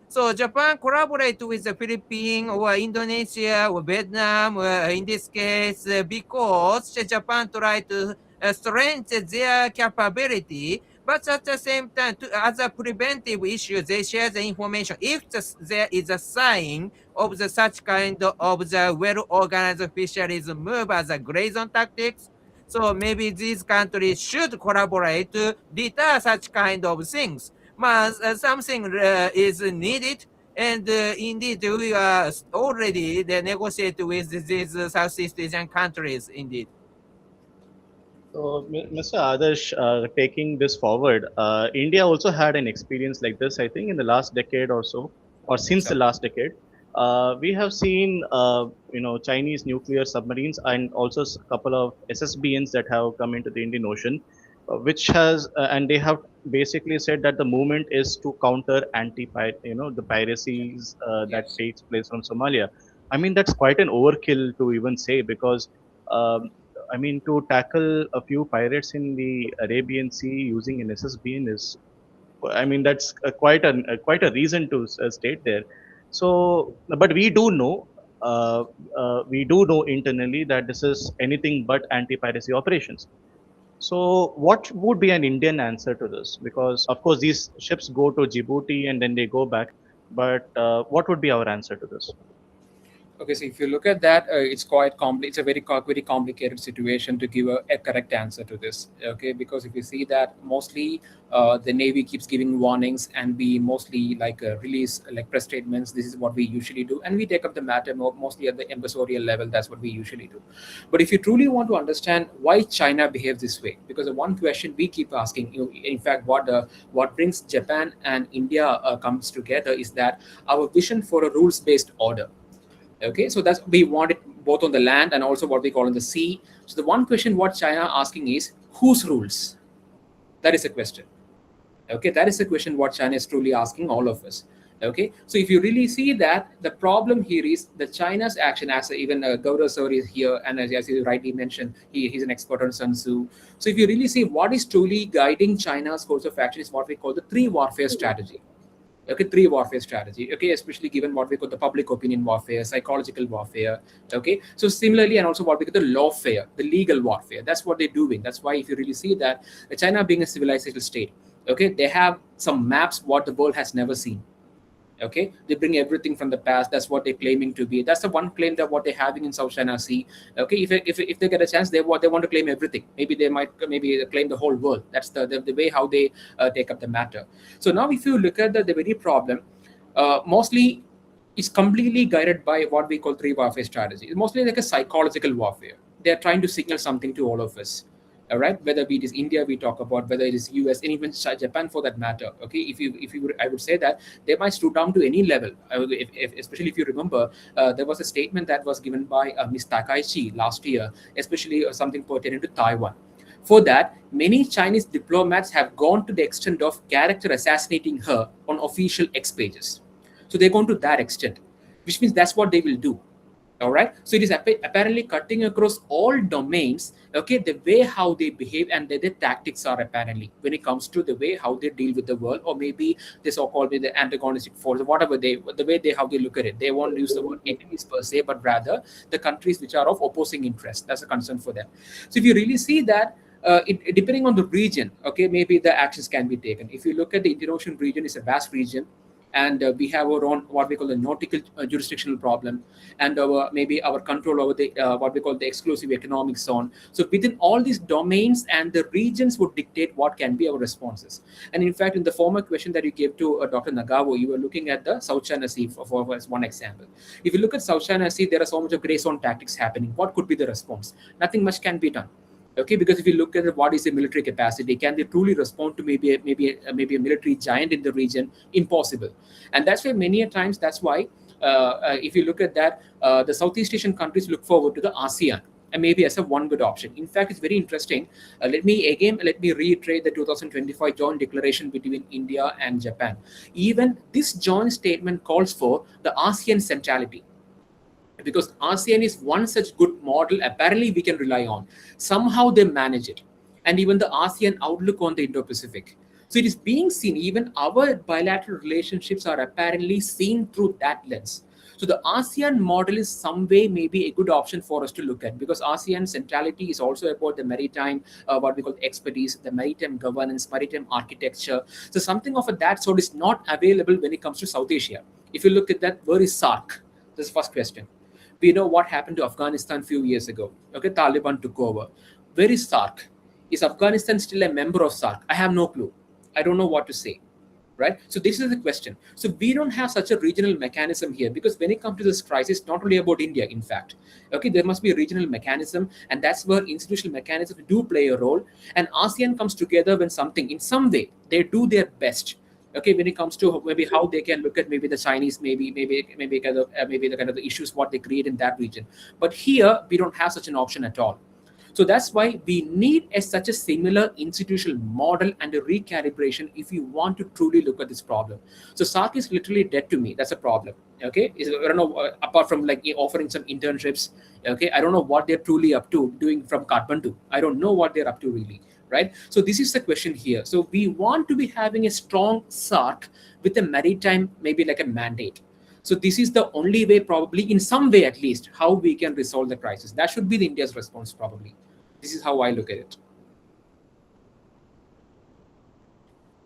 So Japan collaborate with the Philippines or Indonesia or Vietnam in this case because Japan try to strengthen their capability, but at the same time, as a preventive issue, they share the information. If there is a sign of the such kind of the well-organized fisheries move as a gray zone tactics, so maybe these countries should collaborate to deter such kind of things. Something is needed, and indeed we are already negotiate with these Southeast Asian countries. Indeed. So, Mr. Adarsh, taking this forward, India also had an experience like this, I think, in the last decade or so, or since the So, last decade. We have seen, Chinese nuclear submarines and also a couple of SSBNs that have come into the Indian Ocean, which has, and they have basically said that the movement is to counter the piracies that yes. takes place from Somalia. I mean, that's quite an overkill to even say because. Um, I mean, to tackle a few pirates in the Arabian Sea using an SSBN is, I mean, that's quite a reason to state there. So, but we do know internally that this is anything but anti-piracy operations. So, what would be an Indian answer to this? Because, of course, these ships go to Djibouti and then they go back. But what would be our answer to this? Okay, so if you look at that, it's quite it's a very complicated situation to give a correct answer to this. Okay, because if you see that mostly the Navy keeps giving warnings and we mostly like release like press statements. This is what we usually do, and we take up the matter mostly at the ambassadorial level. That's what we usually do. But if you truly want to understand why China behaves this way, because the one question we keep asking, in fact, what brings Japan and India comes together is that our vision for a rules-based order. Okay, so that's we want it both on the land and also what we call on the sea. So the one question what China asking is whose rules? That is a question. Okay, that is the question what China is truly asking all of us. Okay, so if you really see that the problem here is the China's action, as even Gaurav sir is here, and as you rightly mentioned, he's an expert on Sun Tzu. So if you really see what is truly guiding China's course of action is what we call the three warfare strategy. Okay, three warfare strategy. Okay, especially given what we call the public opinion warfare, psychological warfare. Okay, so similarly, and also what we call the lawfare, the legal warfare. That's what they're doing. That's why if you really see that China being a civilization state, okay, they have some maps what the world has never seen. Okay, they bring everything from the past. That's what they're claiming to be. That's the one claim that what they're having in South China Sea. Okay, if they get a chance, they want to claim everything. Maybe they might maybe claim the whole world. That's the way how they take up the matter. So now if you look at the very problem, mostly it's completely guided by what we call three warfare strategy. It's mostly like a psychological warfare. They're trying to signal something to all of us. All right, whether it is India we talk about, whether it is US, and even Japan for that matter. Okay, I would say that they might stoop down to any level. Especially if you remember, there was a statement that was given by Ms. Takaichi last year, especially something pertaining to Taiwan. For that, many Chinese diplomats have gone to the extent of character assassinating her on official X pages. So they're going to that extent, which means that's what they will do. All right, so it is apparently cutting across all domains. Okay, the way how they behave and their tactics are apparently when it comes to the way how they deal with the world, or maybe the so-called the antagonistic force, whatever the way they how they look at it. They won't use the word enemies per se, but rather the countries which are of opposing interest. That's a concern for them. So if you really see that, depending on the region, okay, maybe the actions can be taken. If you look at the Indian Ocean region, it's a vast region, and we have our own what we call the nautical jurisdictional problem, and maybe our control over the what we call the exclusive economic zone. So within all these domains and the regions would dictate what can be our responses. And in fact, in the former question that you gave to Dr. Nagao, you were looking at the South China Sea for as one example. If you look at South China Sea, there are so much of gray zone tactics happening. What could be the response? Nothing much can be done. Okay, because if you look at what is the military capacity, can they truly respond to maybe a military giant in the region? Impossible. And that's why many a times, that's why if you look at that, the Southeast Asian countries look forward to the ASEAN, and maybe as a one good option. In fact, it's very interesting. Let me reiterate the 2025 joint declaration between India and Japan. Even this joint statement calls for the ASEAN centrality, because ASEAN is one such good model apparently we can rely on. Somehow they manage it. And even the ASEAN outlook on the Indo-Pacific. So it is being seen, even our bilateral relationships are apparently seen through that lens. So the ASEAN model is some way maybe a good option for us to look at, because ASEAN centrality is also about the maritime, what we call expertise, the maritime governance, maritime architecture. So something of that sort is not available when it comes to South Asia. If you look at that, where is SARC? This is the first question. We know what happened to Afghanistan a few years ago. Okay, Taliban took over. Where is SARC? Is Afghanistan still a member of SARC? I have no clue. I don't know what to say. Right? So this is the question. So we don't have such a regional mechanism here, because when it comes to this crisis, not only about India, in fact, okay, there must be a regional mechanism, and that's where institutional mechanisms do play a role. And ASEAN comes together when something, in some way, they do their best. Okay, when it comes to maybe how they can look at maybe the Chinese, maybe kind of maybe the kind of the issues what they create in that region. But here we don't have such an option at all. So that's why we need such a similar institutional model and a recalibration if you want to truly look at this problem. So SARC is literally dead to me. That's a problem. Okay, I don't know, apart from like offering some internships. Okay, I don't know what they're truly up to doing from Kathmandu. I don't know what they're up to really. Right? So this is the question here. So we want to be having a strong SARC with a maritime, maybe like a mandate. So this is the only way, probably in some way at least, how we can resolve the crisis. That should be the India's response probably. This is how I look at it.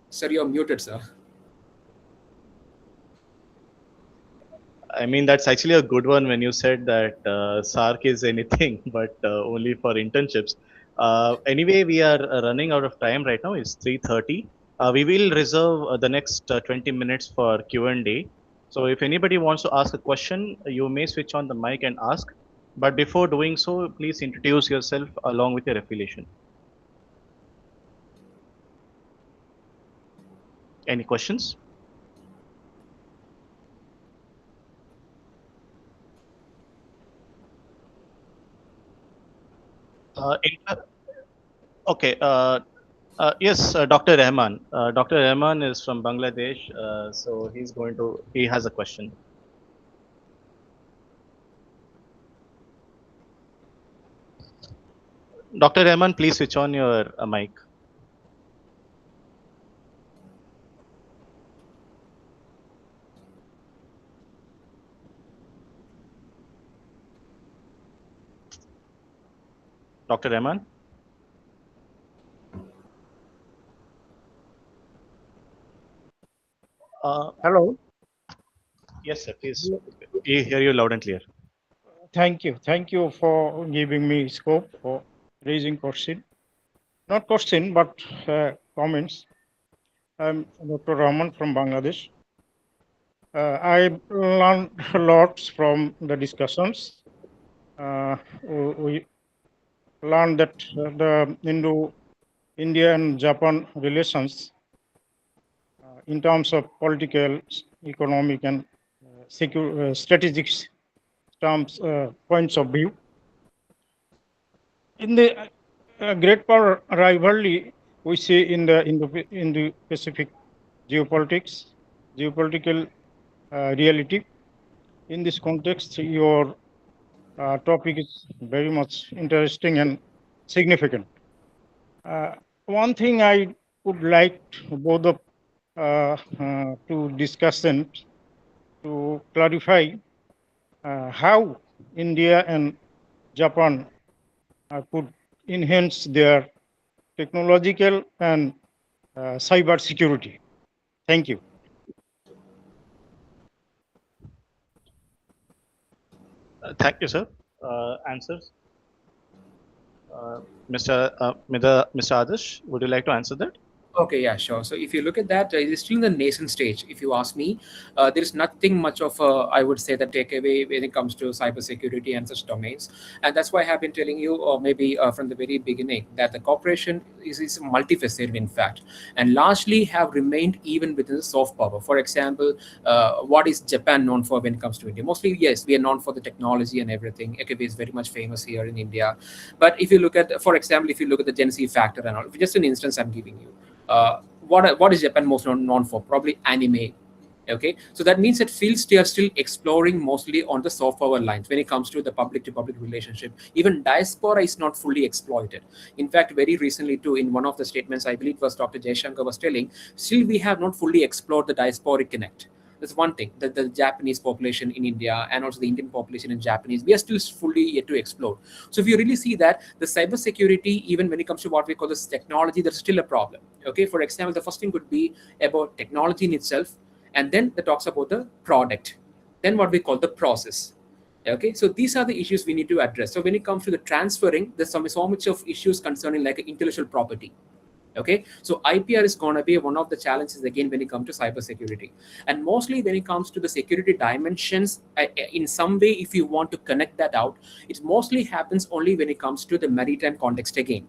Sir, you're muted, sir. I mean, that's actually a good one when you said that SARC is anything but only for internships. Anyway, we are running out of time right now. It's 3:30. We will reserve the next 20 minutes for Q&A. So if anybody wants to ask a question, you may switch on the mic and ask. But before doing so, please introduce yourself along with your affiliation. Any questions? Okay. Yes, Dr. Rahman. Dr. Rahman is from Bangladesh, so he has a question. Dr. Rahman, please switch on your mic. Dr. Rahman? Hello. Yes, sir, please. We hear you loud and clear. Thank you. Thank you for giving me scope for raising question. Not question, but comments. I'm Dr. Rahman from Bangladesh. I learned a lot from the discussions. We learned that the Indo-India and Japan relations in terms of political, economic, and strategic terms, points of view. In the great power rivalry we see in the Pacific geopolitical reality. In this context, your topic is very much interesting and significant. One thing I would like both of to discuss and to clarify how India and Japan could enhance their technological and cyber security. Thank you. Thank you, sir. Answers? Mr. Adarsh, would you like to answer that? Okay, yeah, sure. So if you look at that, it is still in the nascent stage. If you ask me, there is nothing much of I would say, the takeaway when it comes to cybersecurity and such domains. And that's why I have been telling you, or maybe from the very beginning, that the cooperation is multifaceted, in fact, and largely have remained even within the soft power. For example, what is Japan known for when it comes to India? Mostly, yes, we are known for the technology and everything. AKB is very much famous here in India. But if you look at, for example, if you look at the Gen Z factor and all, just an instance I'm giving you. What is Japan most known for? Probably anime. Okay, so that means that fields they are still exploring mostly on the soft power lines when it comes to the public to public relationship. Even diaspora is not fully exploited. In fact, very recently too, in one of the statements, I believe it was Dr. Jaishankar was telling, still we have not fully explored the diasporic connect. That's one thing, that the Japanese population in India and also the Indian population in Japanese, we are still fully yet to explore. So if you really see that the cybersecurity, even when it comes to what we call this technology, there's still a problem. Okay, for example, the first thing could be about technology in itself, and then it talks about the product, then what we call the process. Okay, so these are the issues we need to address. So when it comes to the transferring, there's so much of issues concerning like intellectual property. Okay, so IPR is going to be one of the challenges again when it comes to cybersecurity, and mostly when it comes to the security dimensions. In some way, if you want to connect that out, it mostly happens only when it comes to the maritime context again,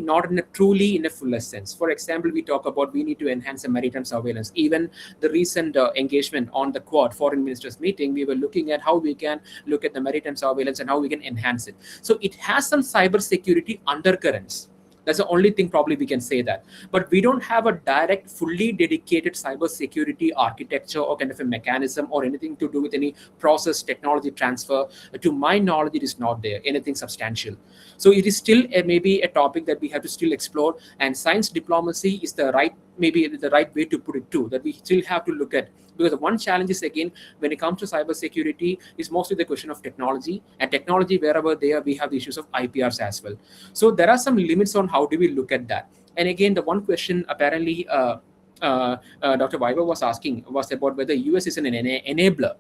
not in a truly in a fullest sense. For example, we talk about we need to enhance the maritime surveillance. Even the recent engagement on the Quad foreign ministers meeting, we were looking at how we can look at the maritime surveillance and how we can enhance it. So it has some cybersecurity undercurrents. That's the only thing probably we can say that. But we don't have a direct, fully dedicated cybersecurity architecture or kind of a mechanism or anything to do with any process technology transfer. To my knowledge, it is not there, anything substantial. So it is still maybe a topic that we have to still explore. And science diplomacy is the right way to put it too, that we still have to look at. Because one challenge is, again, when it comes to cybersecurity, is mostly the question of technology. And technology, wherever there, we have the issues of IPRs as well. So there are some limits on how do we look at that. And again, the one question apparently Dr. Vibhav was asking was about whether US is an enabler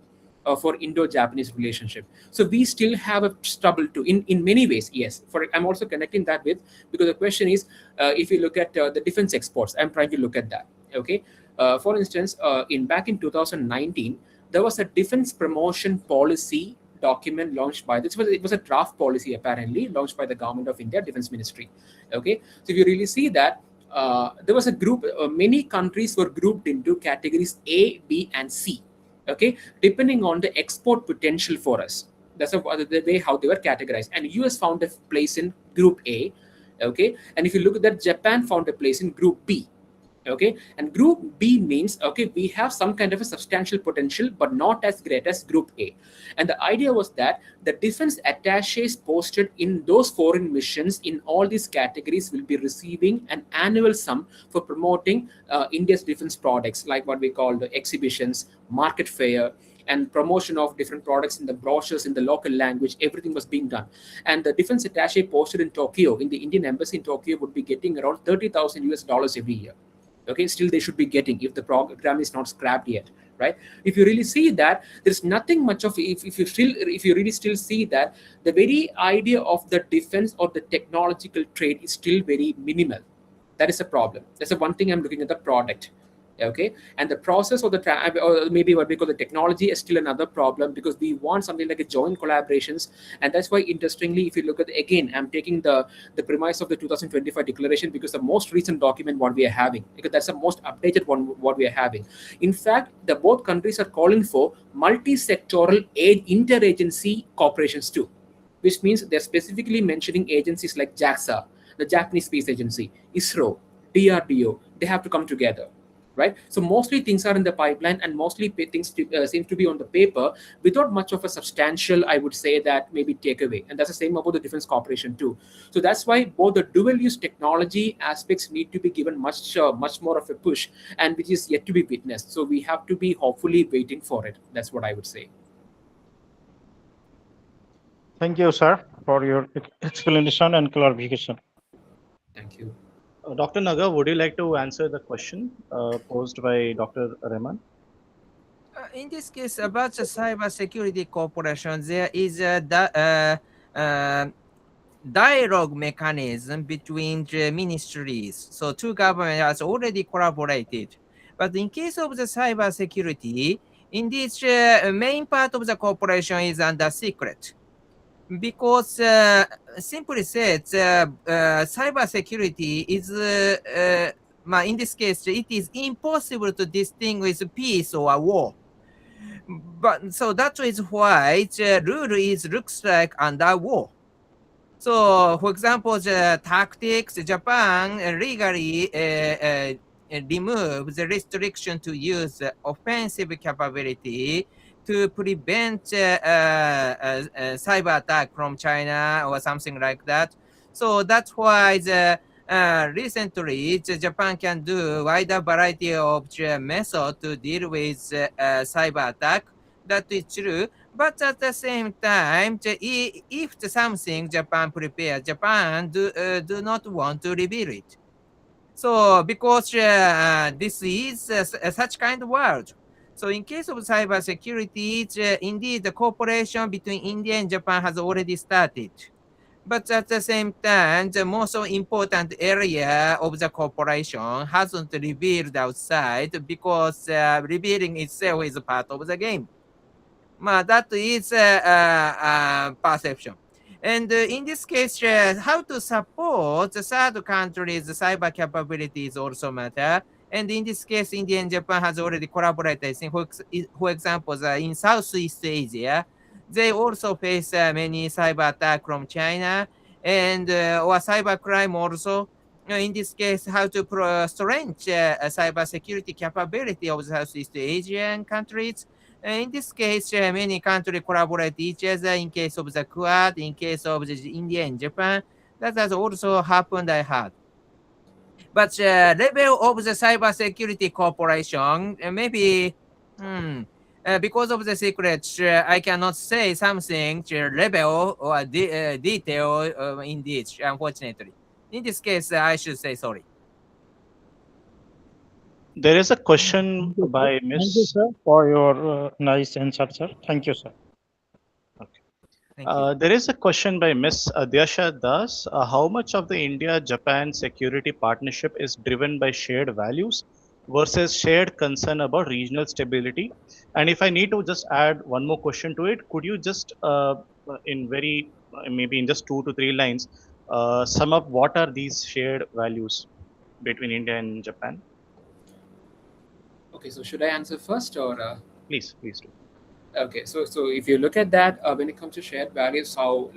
for Indo-Japanese relationship. So we still have a trouble too, in many ways, yes. I'm also connecting that with, because the question is, if you look at the defense exports, I'm trying to look at that. Okay. For instance, back in 2019, there was a defense promotion policy document launched by this. It was a draft policy apparently launched by the government of India Defense Ministry. Okay, so if you really see that, there was a group. Many countries were grouped into categories A, B, and C. Okay, depending on the export potential for us. That's the way how they were categorized. And US found a place in Group A. Okay, and if you look at that, Japan found a place in Group B. Okay, and Group B means, okay, we have some kind of a substantial potential, but not as great as Group A. And the idea was that the defense attaches posted in those foreign missions in all these categories will be receiving an annual sum for promoting India's defense products, like what we call the exhibitions, market fair, and promotion of different products in the brochures in the local language. Everything was being done, and the defense attaché posted in Tokyo, in the Indian embassy in Tokyo, would be getting around $30,000 every year. Okay, still they should be getting, if the program is not scrapped yet, right? If you really see that, there's nothing much of, if you really still see that the very idea of the defense or the technological trade is still very minimal. That is a problem. That's the one thing I'm looking at, the product. Okay, and the process or or maybe what we call the technology is still another problem, because we want something like a joint collaborations. And that's why, interestingly, if you look at, again, I'm taking the premise of the 2025 declaration, because the most recent document what we are having, because that's the most updated one what we are having. In fact, the both countries are calling for multi-sectoral interagency cooperations too, which means they're specifically mentioning agencies like JAXA, the Japanese Space Agency, ISRO, DRDO. They have to come together, right? So mostly things are in the pipeline, and mostly things seem to be on the paper without much of a substantial, I would say, that maybe takeaway. And that's the same about the defense cooperation too. So that's why both the dual use technology aspects need to be given much more of a push, and which is yet to be witnessed. So we have to be hopefully waiting for it. That's what I would say. Thank you, sir, for your explanation and clarification. Thank you. Dr. Naga, would you like to answer the question posed by Dr. Rahman? In this case, about the cyber security cooperation, there is a dialogue mechanism between the ministries. So two governments has already collaborated. But in case of the cyber security, in this main part of the cooperation is under secret. Because simply said, cyber security is, in this case, it is impossible to distinguish peace or war. But so that is why the rule looks like under war. So, for example, the tactics, Japan legally removes the restriction to use offensive capability to prevent cyber attack from China or something like that. So that's why recently Japan can do wider variety of method to deal with cyber attack. That is true. But at the same time, if something Japan prepares, Japan do not want to reveal it. So because this is such kind of world. So in case of cyber security, indeed the cooperation between India and Japan has already started. But at the same time, the most important area of the cooperation hasn't revealed outside, because revealing itself is part of the game. That is perception. And in this case, how to support the third countries' cyber capabilities also matter. And in this case, India and Japan has already collaborated. For example, in Southeast Asia, they also face many cyber attacks from China, and or cyber crime also. In this case, how to strengthen cyber security capability of Southeast Asian countries. In this case, many countries collaborate each other. In case of the Quad, in case of the India and Japan, that has also happened, I heard. But level of the cyber security cooperation, maybe, because of the secret, I cannot say something level or detail in this, unfortunately. In this case, I should say sorry. There is a question Thank you, by Thank you, Miss. sir, for your nice answer, sir. Thank you, sir. Thank you. There is a question by Miss Adyasha Das. How much of the India-Japan security partnership is driven by shared values versus shared concern about regional stability? And if I need to just add one more question to it, could you just, in very, maybe in just 2 to 3 lines, sum up what are these shared values between India and Japan? Okay, so should I answer first, or? Please do. Okay, so if you look at that, when it comes to shared values, how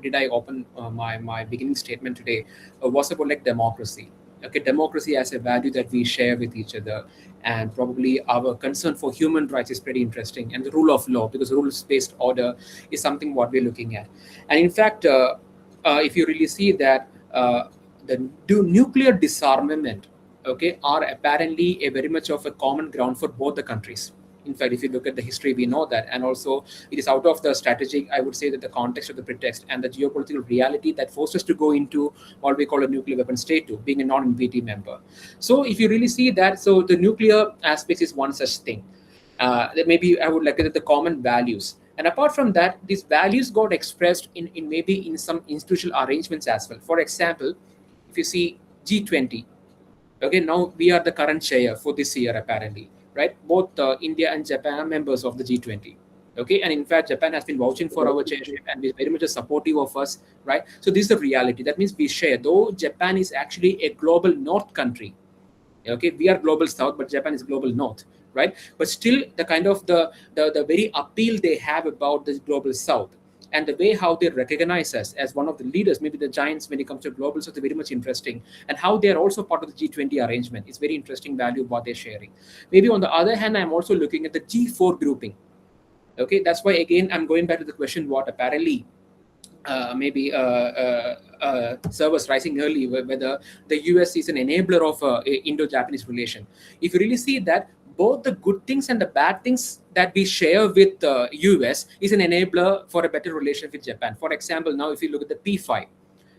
did I open my beginning statement today was about like democracy. Okay, democracy as a value that we share with each other, and probably our concern for human rights is pretty interesting, and the rule of law, because rules-based order is something what we're looking at. And in fact, if you really see that the nuclear disarmament, okay, are apparently a very much of a common ground for both the countries. In fact, if you look at the history, we know that. And also, it is out of the strategic, I would say, that the context of the pretext and the geopolitical reality that forced us to go into what we call a nuclear weapon state to, being a non-NPT member. So if you really see that, so the nuclear aspect is one such thing. That maybe I would like at the common values. And apart from that, these values got expressed in maybe in some institutional arrangements as well. For example, if you see G20, okay, now we are the current chair for this year apparently, right? Both India and Japan are members of the G20. Okay, and in fact, Japan has been vouching for our chairship and is very much supportive of us, right? So this is the reality. That means we share. Though Japan is actually a global North country, okay, we are global South, but Japan is global North, right? But still, the kind of the very appeal they have about the global South and the way how they recognize us as one of the leaders, maybe the giants when it comes to global South, is very much interesting. And how they are also part of the G20 arrangement is very interesting value what they're sharing. Maybe on the other hand, I'm also looking at the G4 grouping. Okay, that's why again I'm going back to the question what apparently Sir was rising early, whether the US is an enabler of Indo-Japanese relation. If you really see that both the good things and the bad things that we share with the US is an enabler for a better relation with Japan. For example, now if you look at the P5,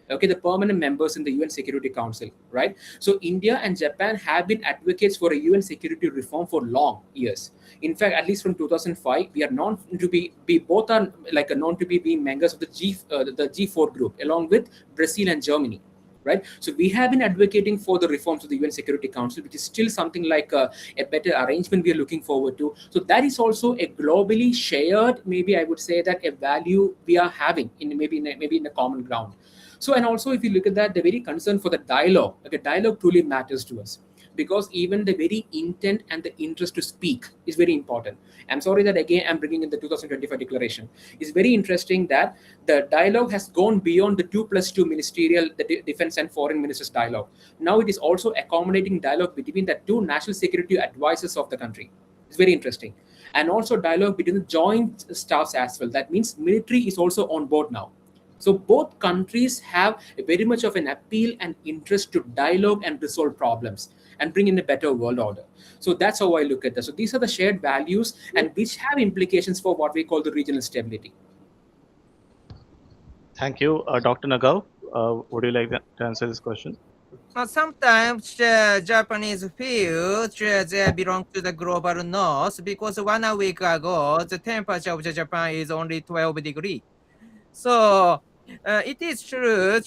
okay, the permanent members in the UN Security Council, right? So India and Japan have been advocates for a UN security reform for long years. In fact, at least from 2005, we are known to be both are like known to be being members of the G4 group, along with Brazil and Germany, right? So we have been advocating for the reforms of the UN Security Council, which is still something like a better arrangement we are looking forward to. So that is also a globally shared, maybe I would say that a value we are having in maybe in a common ground. So, and also if you look at that, the very concern for the dialogue, like a dialogue truly matters to us, because even the very intent and the interest to speak is very important. I'm sorry that again I'm bringing in the 2025 declaration. It's very interesting that the dialogue has gone beyond the 2+2 ministerial, the defense and foreign ministers dialogue. Now it is also accommodating dialogue between the two national security advisors of the country. It's very interesting. And also dialogue between the joint staffs as well. That means military is also on board now. So both countries have very much of an appeal and interest to dialogue and resolve problems and bring in a better world order. So that's how I look at this. So these are the shared values and which have implications for what we call the regional stability. Thank you, Dr. Nagao. Would you like to answer this question? Sometimes Japanese feel they belong to the global north because 1 week ago the temperature of Japan is only 12 degrees. So it is true,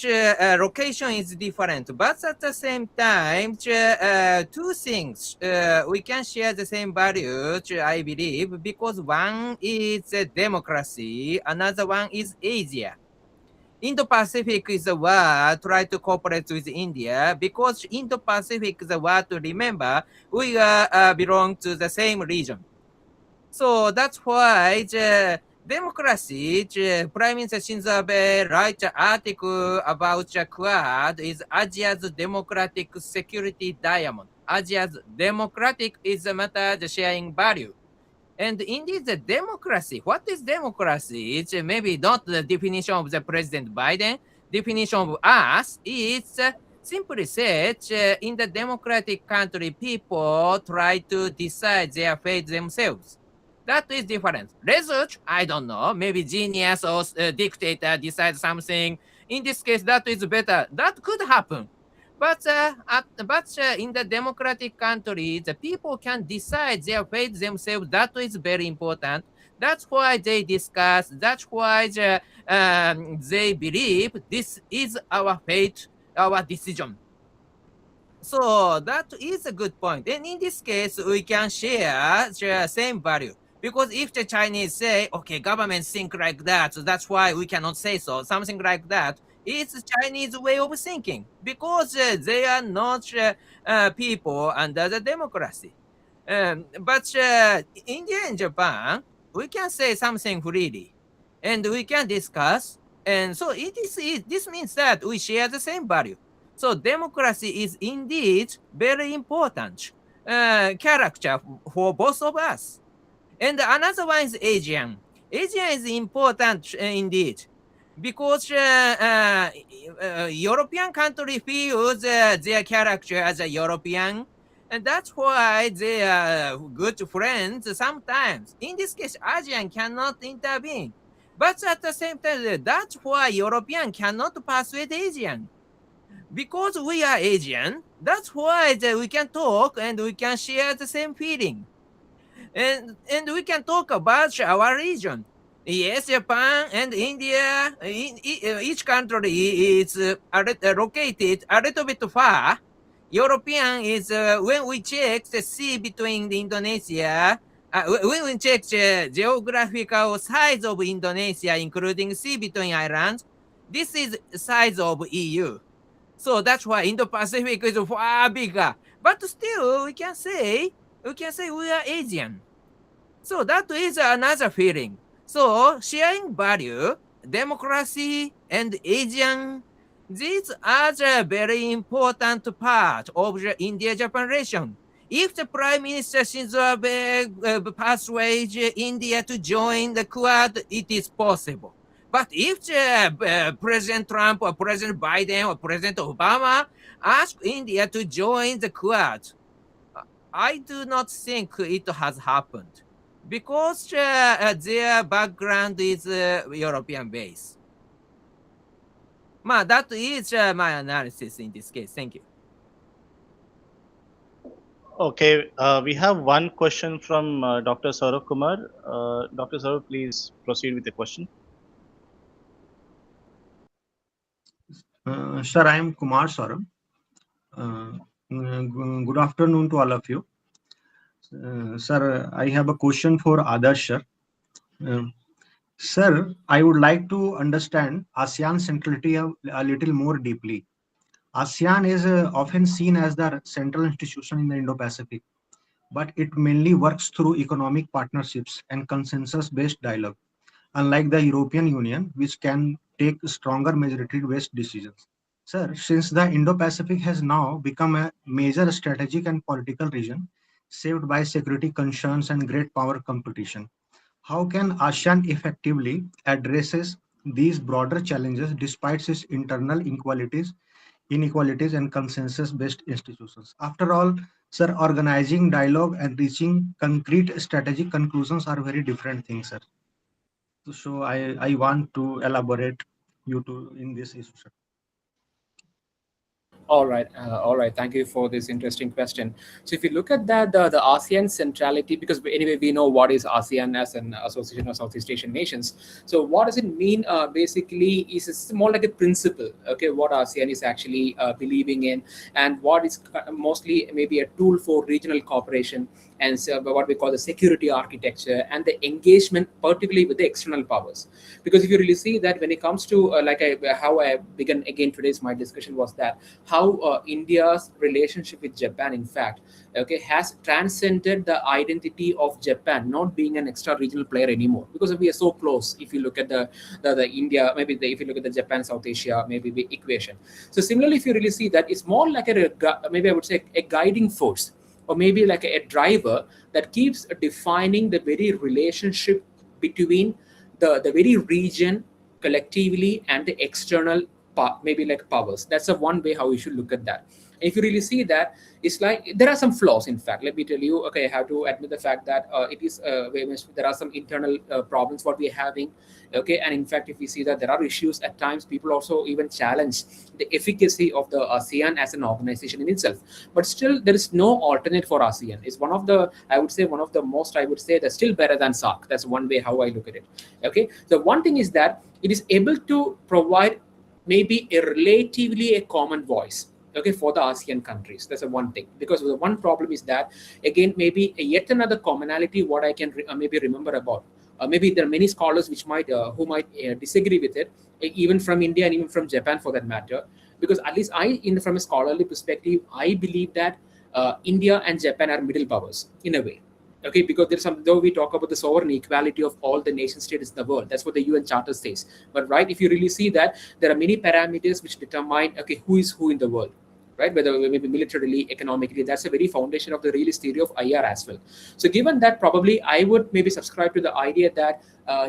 location is different, but at the same time, two things we can share the same value, I believe, because one is democracy, another one is Asia. Indo-Pacific is the word try to cooperate with India because Indo-Pacific is the word to remember we belong to the same region. So that's why the democracy, Prime Minister Shinzo Abe write an article about the Quad is Asia's democratic security diamond. Asia's democratic is a matter of sharing value. And indeed, the democracy, what is democracy? It's maybe not the definition of the President Biden. Definition of us is simply said, in the democratic country, people try to decide their fate themselves. That is different. Result, I don't know. Maybe genius or dictator decide something. In this case, that is better. That could happen. But in the democratic country, the people can decide their fate themselves. That is very important. That's why they discuss. That's why they believe this is our fate, our decision. So that is a good point. And in this case, we can share the same value. Because if the Chinese say, okay, government think like that, so that's why we cannot say so, something like that, it's Chinese way of thinking. Because they are not people under the democracy. But India and Japan, we can say something freely. And we can discuss. And so this means that we share the same value. So democracy is indeed very important character for both of us. And another one is Asian. Asian is important indeed because European country feels their character as a European, And that's why they are good friends sometimes. In this case, Asian cannot intervene. But at the same time, that's why European cannot persuade Asian. Because we are Asian, that's why we can talk and we can share the same feeling. And we can talk about our region. Yes, Japan and India, each country is located a little bit far. European is when we check the sea between the Indonesia, when we check the geographical size of Indonesia, including sea between islands, this is size of EU. So that's why Indo-Pacific is far bigger. But still, we can say we are Asian. So that is another feeling. So sharing value, democracy, and Asian, these are the very important part of the India-Japan relation. If the Prime Minister Shinzo Abe persuades India to join the Quad, it is possible. But if President Trump or President Biden or President Obama ask India to join the Quad, I do not think it has happened because their background is European base. That is my analysis in this case. Thank you. Okay, we have one question from Dr. Saurav Kumar. Dr. Saurav, please proceed with the question. Sir, I am Kumar Saurav. Good afternoon to all of you. Sir, I have a question for Adarsh, sir. Sir, I would like to understand ASEAN centrality a little more deeply. ASEAN is often seen as the central institution in the Indo-Pacific, but it mainly works through economic partnerships and consensus-based dialogue, unlike the European Union, which can take stronger majority-based decisions. Sir, since the Indo-Pacific has now become a major strategic and political region, shaped by security concerns and great power competition, how can ASEAN effectively addresses these broader challenges despite its internal inequalities and consensus-based institutions? After all, sir, organizing dialogue and reaching concrete strategic conclusions are very different things, sir. So I want to elaborate you to in this issue, sir. All right, all right. Thank you for this interesting question. So, if you look at that, the ASEAN centrality, because anyway we know what is ASEAN as an association of Southeast Asian nations. So, what does it mean? Basically, is it's more like a principle. Okay, what ASEAN is actually believing in, and what is mostly maybe a tool for regional cooperation and so what we call the security architecture and the engagement, particularly with the external powers. Because if you really see that when it comes to how I began again today's my discussion was that how India's relationship with Japan, in fact, okay, has transcended the identity of Japan not being an extra regional player anymore, because we are so close. If you look at the India, maybe if you look at the Japan South Asia maybe the equation. So similarly, if you really see that, it's more like maybe I would say a guiding force, or maybe like a driver that keeps defining the very relationship between the very region collectively and the external maybe like powers. That's the one way how we should look at that. If you really see that, it's like there are some flaws. In fact, let me tell you, okay, I have to admit the fact that it is there are some internal problems what we're having. Okay, and in fact, if we see that there are issues at times, people also even challenge the efficacy of the ASEAN as an organization in itself. But still, there is no alternate for ASEAN. It's one of the, I would say, one of the most, I would say, that's still better than SAARC. That's one way how I look at it. Okay, the one thing is that it is able to provide maybe a relatively a common voice, okay, for the ASEAN countries. That's a one thing. Because the one problem is that, again, maybe yet another commonality what I can maybe remember about. Maybe there are many scholars which might who might disagree with it, even from India and even from Japan for that matter. Because at least from a scholarly perspective, I believe that India and Japan are middle powers in a way. Okay, because there's some, though we talk about the sovereign equality of all the nation states in the world, that's what the UN Charter says. But right, if you really see that, there are many parameters which determine, okay, who is who in the world, right? Whether maybe militarily, economically, that's a very foundation of the realist theory of IR as well. So given that, probably I would maybe subscribe to the idea that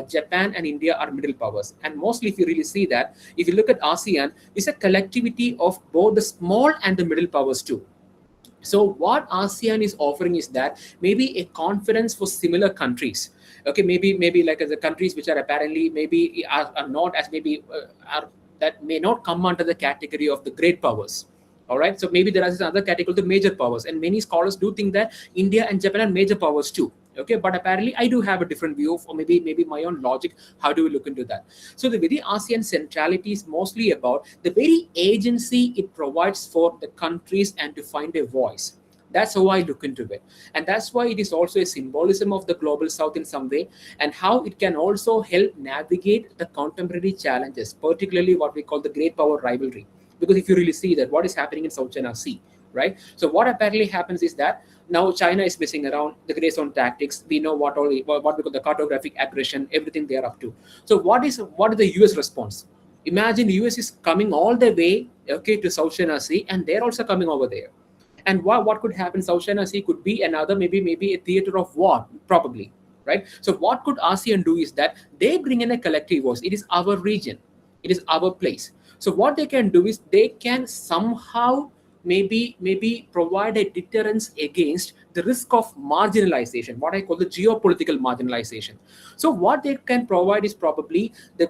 Japan and India are middle powers. And mostly, if you really see that, if you look at ASEAN, it's a collectivity of both the small and the middle powers too. So what ASEAN is offering is that maybe a conference for similar countries. Okay, maybe like the countries which are apparently maybe are not as maybe are that may not come under the category of the great powers. All right, so maybe there is another category, the major powers, and many scholars do think that India and Japan are major powers too. Okay, but apparently I do have a different view of, or maybe my own logic. How do we look into that? So the very ASEAN centrality is mostly about the very agency it provides for the countries and to find a voice. That's how I look into it. And that's why it is also a symbolism of the global south in some way, and how it can also help navigate the contemporary challenges, particularly what we call the great power rivalry. Because if you really see that what is happening in South China Sea, right? So what apparently happens is that now China is messing around the gray zone tactics. We know what we call the cartographic aggression, everything they are up to. So what is the US response? Imagine the US is coming all the way, okay, to South China Sea, and they're also coming over there. And what could happen? South China Sea could be another maybe a theater of war, probably, right? So what could ASEAN do is that they bring in a collective voice. It is our region, it is our place. So what they can do is they can somehow maybe provide a deterrence against the risk of marginalization, what I call the geopolitical marginalization. So what they can provide is probably the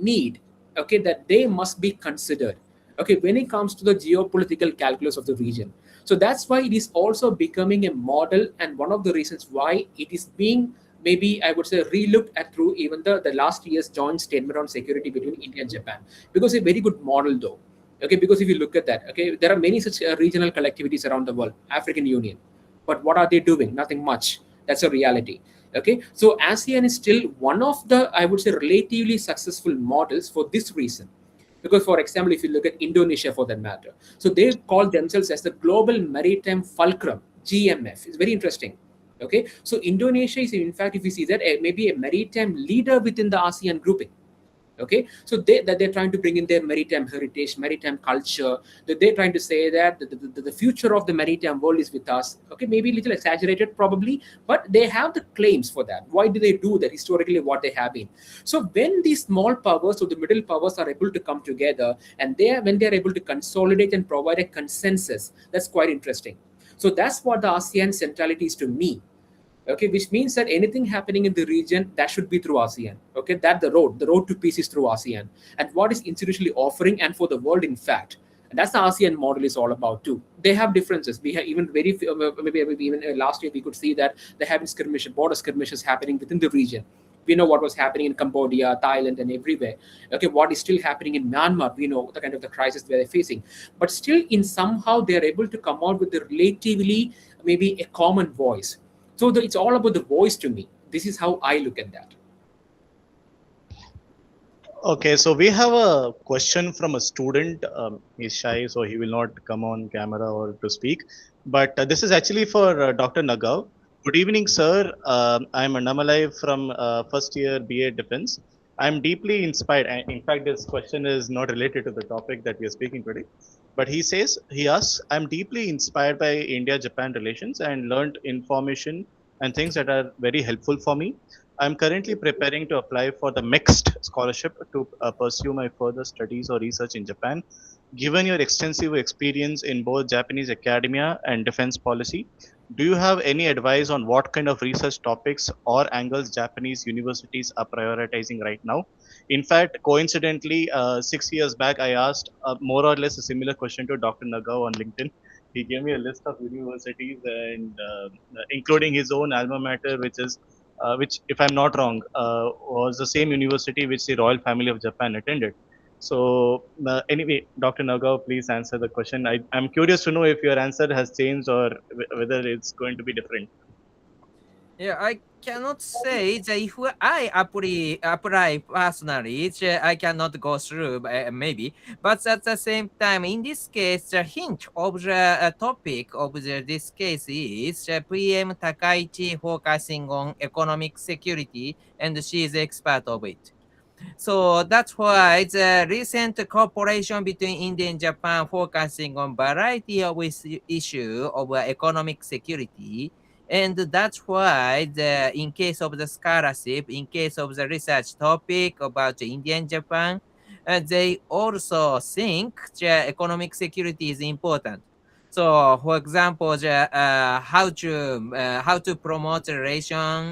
need, okay, that they must be considered, okay, when it comes to the geopolitical calculus of the region. So that's why it is also becoming a model, and one of the reasons why it is being maybe I would say relooked at through even the last year's joint statement on security between India and Japan, because a very good model though. Okay, because if you look at that, okay, there are many such regional collectivities around the world, African Union, but what are they doing? Nothing much. That's a reality. Okay, so ASEAN is still one of the, I would say, relatively successful models for this reason. Because, for example, if you look at Indonesia for that matter, so they call themselves as the Global Maritime Fulcrum, GMF. It's very interesting. Okay, so Indonesia is, in fact, if you see that, maybe a maritime leader within the ASEAN grouping. Okay, so they're trying to bring in their maritime heritage, maritime culture, that they're trying to say that the future of the maritime world is with us. Okay, maybe a little exaggerated probably, but they have the claims for that. Why do they do that? Historically, what they have been. So when these small powers or the middle powers are able to come together, and when they're able to consolidate and provide a consensus, that's quite interesting. So that's what the ASEAN centrality is to me. Okay, which means that anything happening in the region, that should be through ASEAN. Okay, that the road to peace is through ASEAN, and what is institutionally offering, and for the world, in fact. And that's the ASEAN model is all about too. They have differences. We have even maybe even last year we could see that they have border skirmishes happening within the region. We know what was happening in Cambodia, Thailand, and everywhere. Okay, what is still happening in Myanmar? We know the kind of the crisis they're facing. But still, in somehow they are able to come out with a relatively maybe a common voice. So it's all about the voice to me. This is how I look at that. Okay, so we have a question from a student. He's shy, so he will not come on camera or to speak. But this is actually for Dr. Nagao. Good evening, sir. I'm Annamalai from first year BA Defense. I'm deeply inspired. And in fact, this question is not related to the topic that we are speaking today. But he asks, I'm deeply inspired by India-Japan relations and learned information and things that are very helpful for me. I'm currently preparing to apply for the mixed scholarship to pursue my further studies or research in Japan. Given your extensive experience in both Japanese academia and defense policy, do you have any advice on what kind of research topics or angles Japanese universities are prioritizing right now? In fact, coincidentally, 6 years back, I asked more or less a similar question to Dr. Nagao on LinkedIn. He gave me a list of universities and including his own alma mater, which, if I'm not wrong, was the same university which the royal family of Japan attended. So anyway, Dr. Nagao, please answer the question. I'm curious to know if your answer has changed or whether it's going to be different. Yeah, I cannot say that if I apply personally, I cannot go through maybe. But at the same time, in this case, the hint of the topic of this case is PM Takaichi focusing on economic security, and she is expert of it. So that's why the recent cooperation between India and Japan focusing on variety of issue of economic security. And that's why in case of the scholarship, in case of the research topic about India and Japan, they also think the economic security is important. So, for example, how to promote um,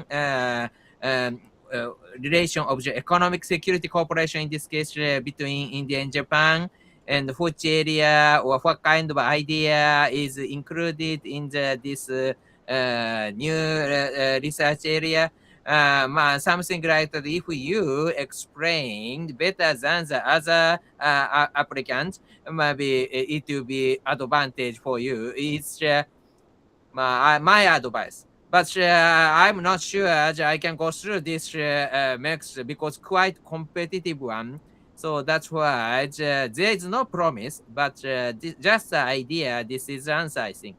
uh, relation of the economic security cooperation in this case between India and Japan, and which area or what kind of idea is included in this new research area. Something like that. If you explain better than the other applicants, maybe it will be advantage for you. It's my advice. But I'm not sure I can go through this mix because quite competitive one. So that's why there is no promise, but just the idea. This is the answer, I think.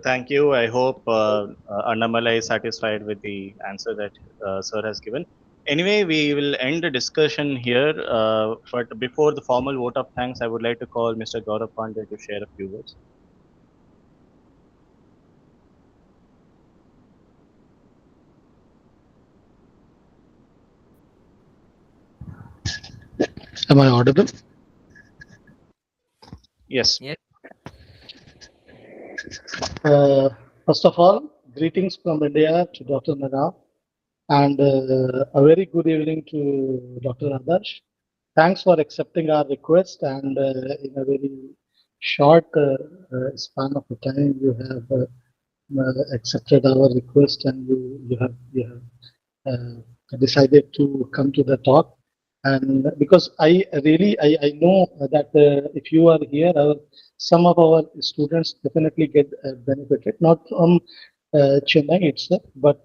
Thank you. I hope Annamala is satisfied with the answer that Sir has given. Anyway, we will end the discussion here. But before the formal vote of thanks, I would like to call Mr. Gaurav Pandey to share a few words. Am I audible? Yes. Yes. First of all, greetings from India to Dr. Nagao, and a very good evening to Dr. Adarsh. Thanks for accepting our request, and in a very short span of time, you have accepted our request, and you have decided to come to the talk. And because I know that if you are here, some of our students definitely get benefited, not from Chennai itself, but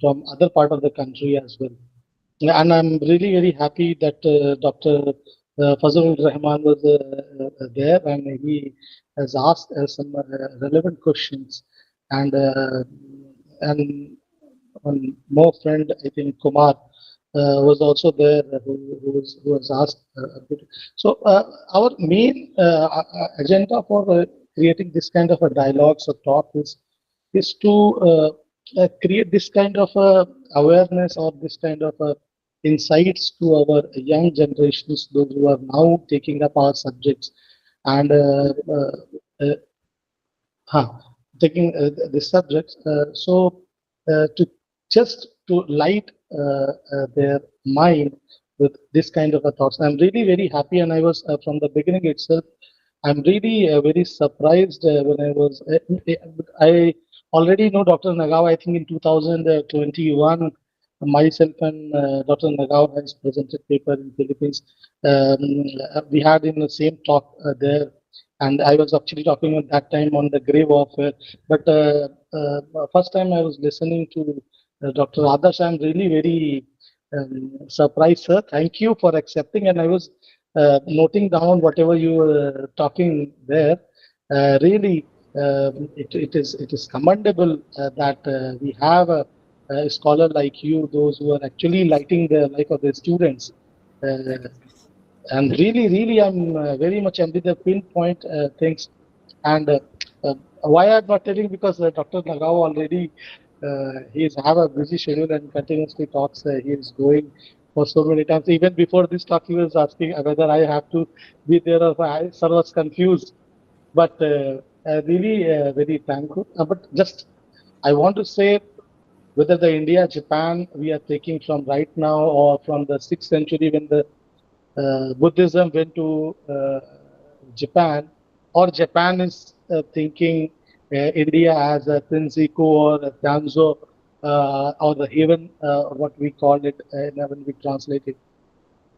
from other part of the country as well. And I'm really very happy that Dr. Fazlur Rahman was there, and he has asked some relevant questions, and and one more friend, I think Kumar, was also there, who was asked a bit. So our main agenda for creating this kind of a dialogues or talk is to create this kind of awareness or this kind of insights to our young generations, those who are now taking up our subjects, and uh, huh, taking this subject. To just to light their mind with this kind of a thoughts. I'm really very happy, and I was from the beginning itself. I'm really very surprised when I was. I already know Dr. Nagao. I think in 2021, myself and Dr. Nagao has presented paper in Philippines. We had in the same talk there, and I was actually talking at that time on the grave of. But first time I was listening to Dr. Adarsh, I'm really very surprised, sir. Thank you for accepting, and I was noting down whatever you were talking there. Really, it is commendable that we have a scholar like you, those who are actually lighting the life of the students. And really, I'm very much under the pinpoint things. And why I'm not telling, because Dr. Nagao already he's have a busy schedule and continuously talks. He is going for so many times. Even before this talk, he was asking whether I have to be there or I sir was confused. But really very thankful. But just I want to say, whether the India Japan we are taking from right now or from the 6th century when the Buddhism went to Japan, or Japan is thinking India as a Tenziku or a Danzo, or the heaven, what we call it when we translate it.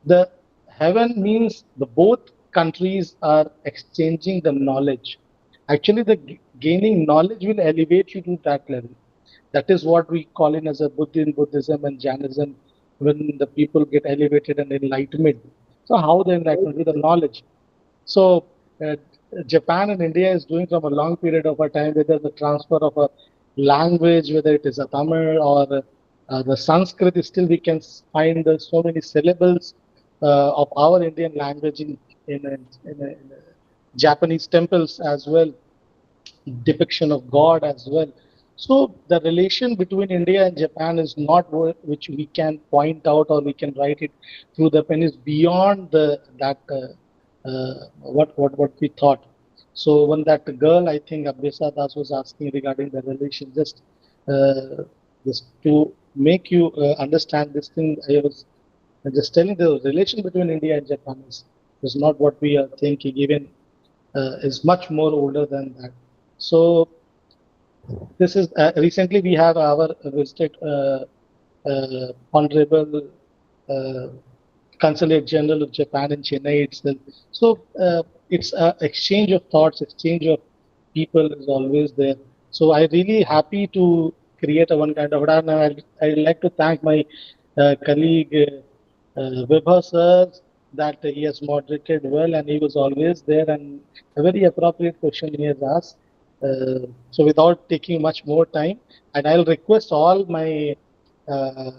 The heaven means the both countries are exchanging the knowledge. Actually, the gaining knowledge will elevate you to that level. That is what we call in as a Buddhism and Jainism, when the people get elevated and enlightenment. So how the enlightenment with the knowledge. So Japan and India is doing from a long period of a time, whether the transfer of a language, whether it is a Tamil or the Sanskrit, is still we can find so many syllables of our Indian language in Japanese temples as well, depiction of God as well. So the relation between India and Japan is not which we can point out or we can write it through the pen, is beyond that what we thought. So when that girl, I think Abdesa Das was asking regarding the relation, just to make you understand this thing, I was just telling the relation between India and Japan is not what we are thinking. Even is much more older than that. So this is recently we have our visited Honorable uh, Consulate General of Japan in Chennai itself. So it's a exchange of thoughts, exchange of people is always there. So I really happy to create a one kind of, and I'd like to thank my colleague Vibhav sir that he has moderated well and he was always there and a very appropriate question he has asked. So without taking much more time, and I'll request all my uh,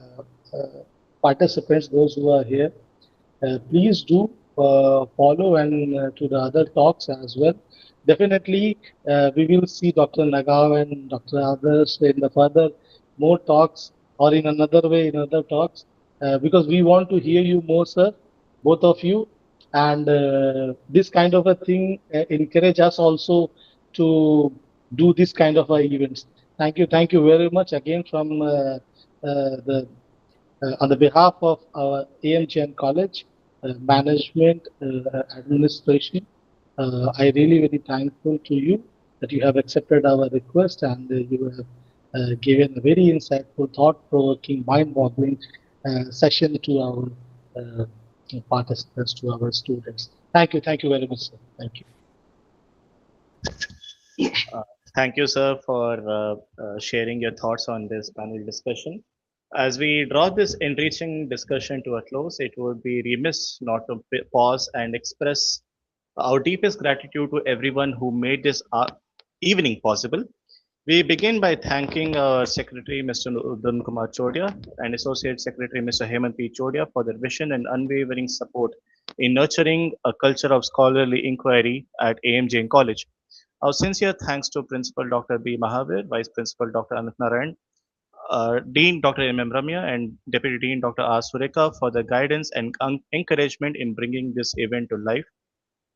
uh, participants, those who are here, please do follow and to the other talks as well. Definitely, we will see Dr. Nagao and Dr. Adarsh in the further more talks or in another way in other talks because we want to hear you more, sir, both of you. And this kind of a thing encourage us also to do this kind of events. Thank you very much again from the on the behalf of our AMJN College, management, administration, I really very thankful to you that you have accepted our request and you have given a very insightful, thought-provoking, mind-boggling session to our participants, to our students. Thank you very much, sir. Thank you. Uh, Thank you, sir, for sharing your thoughts on this panel discussion. As we draw this enriching discussion to a close, it would be remiss not to pause and express our deepest gratitude to everyone who made this evening possible. We begin by thanking our Secretary, Mr. Udun Kumar Chodia, and Associate Secretary, Mr. Hemant P. Chodia, for their vision and unwavering support in nurturing a culture of scholarly inquiry at AMJN College. Our sincere thanks to Principal Dr. B. Mahavir, Vice Principal Dr. Amit Narayan, Dean Dr. M. Ramya, and Deputy Dean Dr. R. Sureka for their guidance and encouragement in bringing this event to life.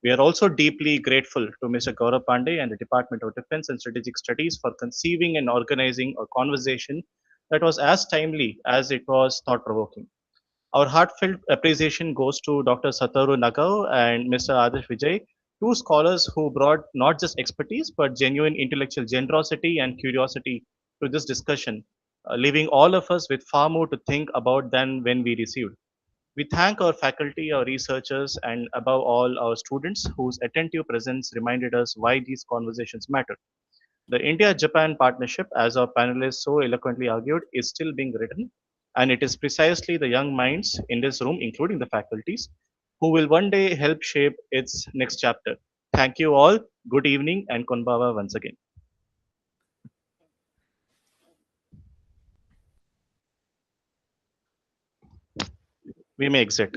We are also deeply grateful to Mr. Gaurav Pandey and the Department of Defense and Strategic Studies for conceiving and organizing a conversation that was as timely as it was thought provoking. Our heartfelt appreciation goes to Dr. Satoru Nagao and Mr. Adarsh Vijay, two scholars who brought not just expertise but genuine intellectual generosity and curiosity to this discussion, leaving all of us with far more to think about than when we received. We thank our faculty, our researchers, and above all, our students whose attentive presence reminded us why these conversations matter. The India Japan partnership, as our panelists so eloquently argued, is still being written, and it is precisely the young minds in this room, including the faculties, who will one day help shape its next chapter. Thank you all. Good evening and Konbawa once again. We may exit.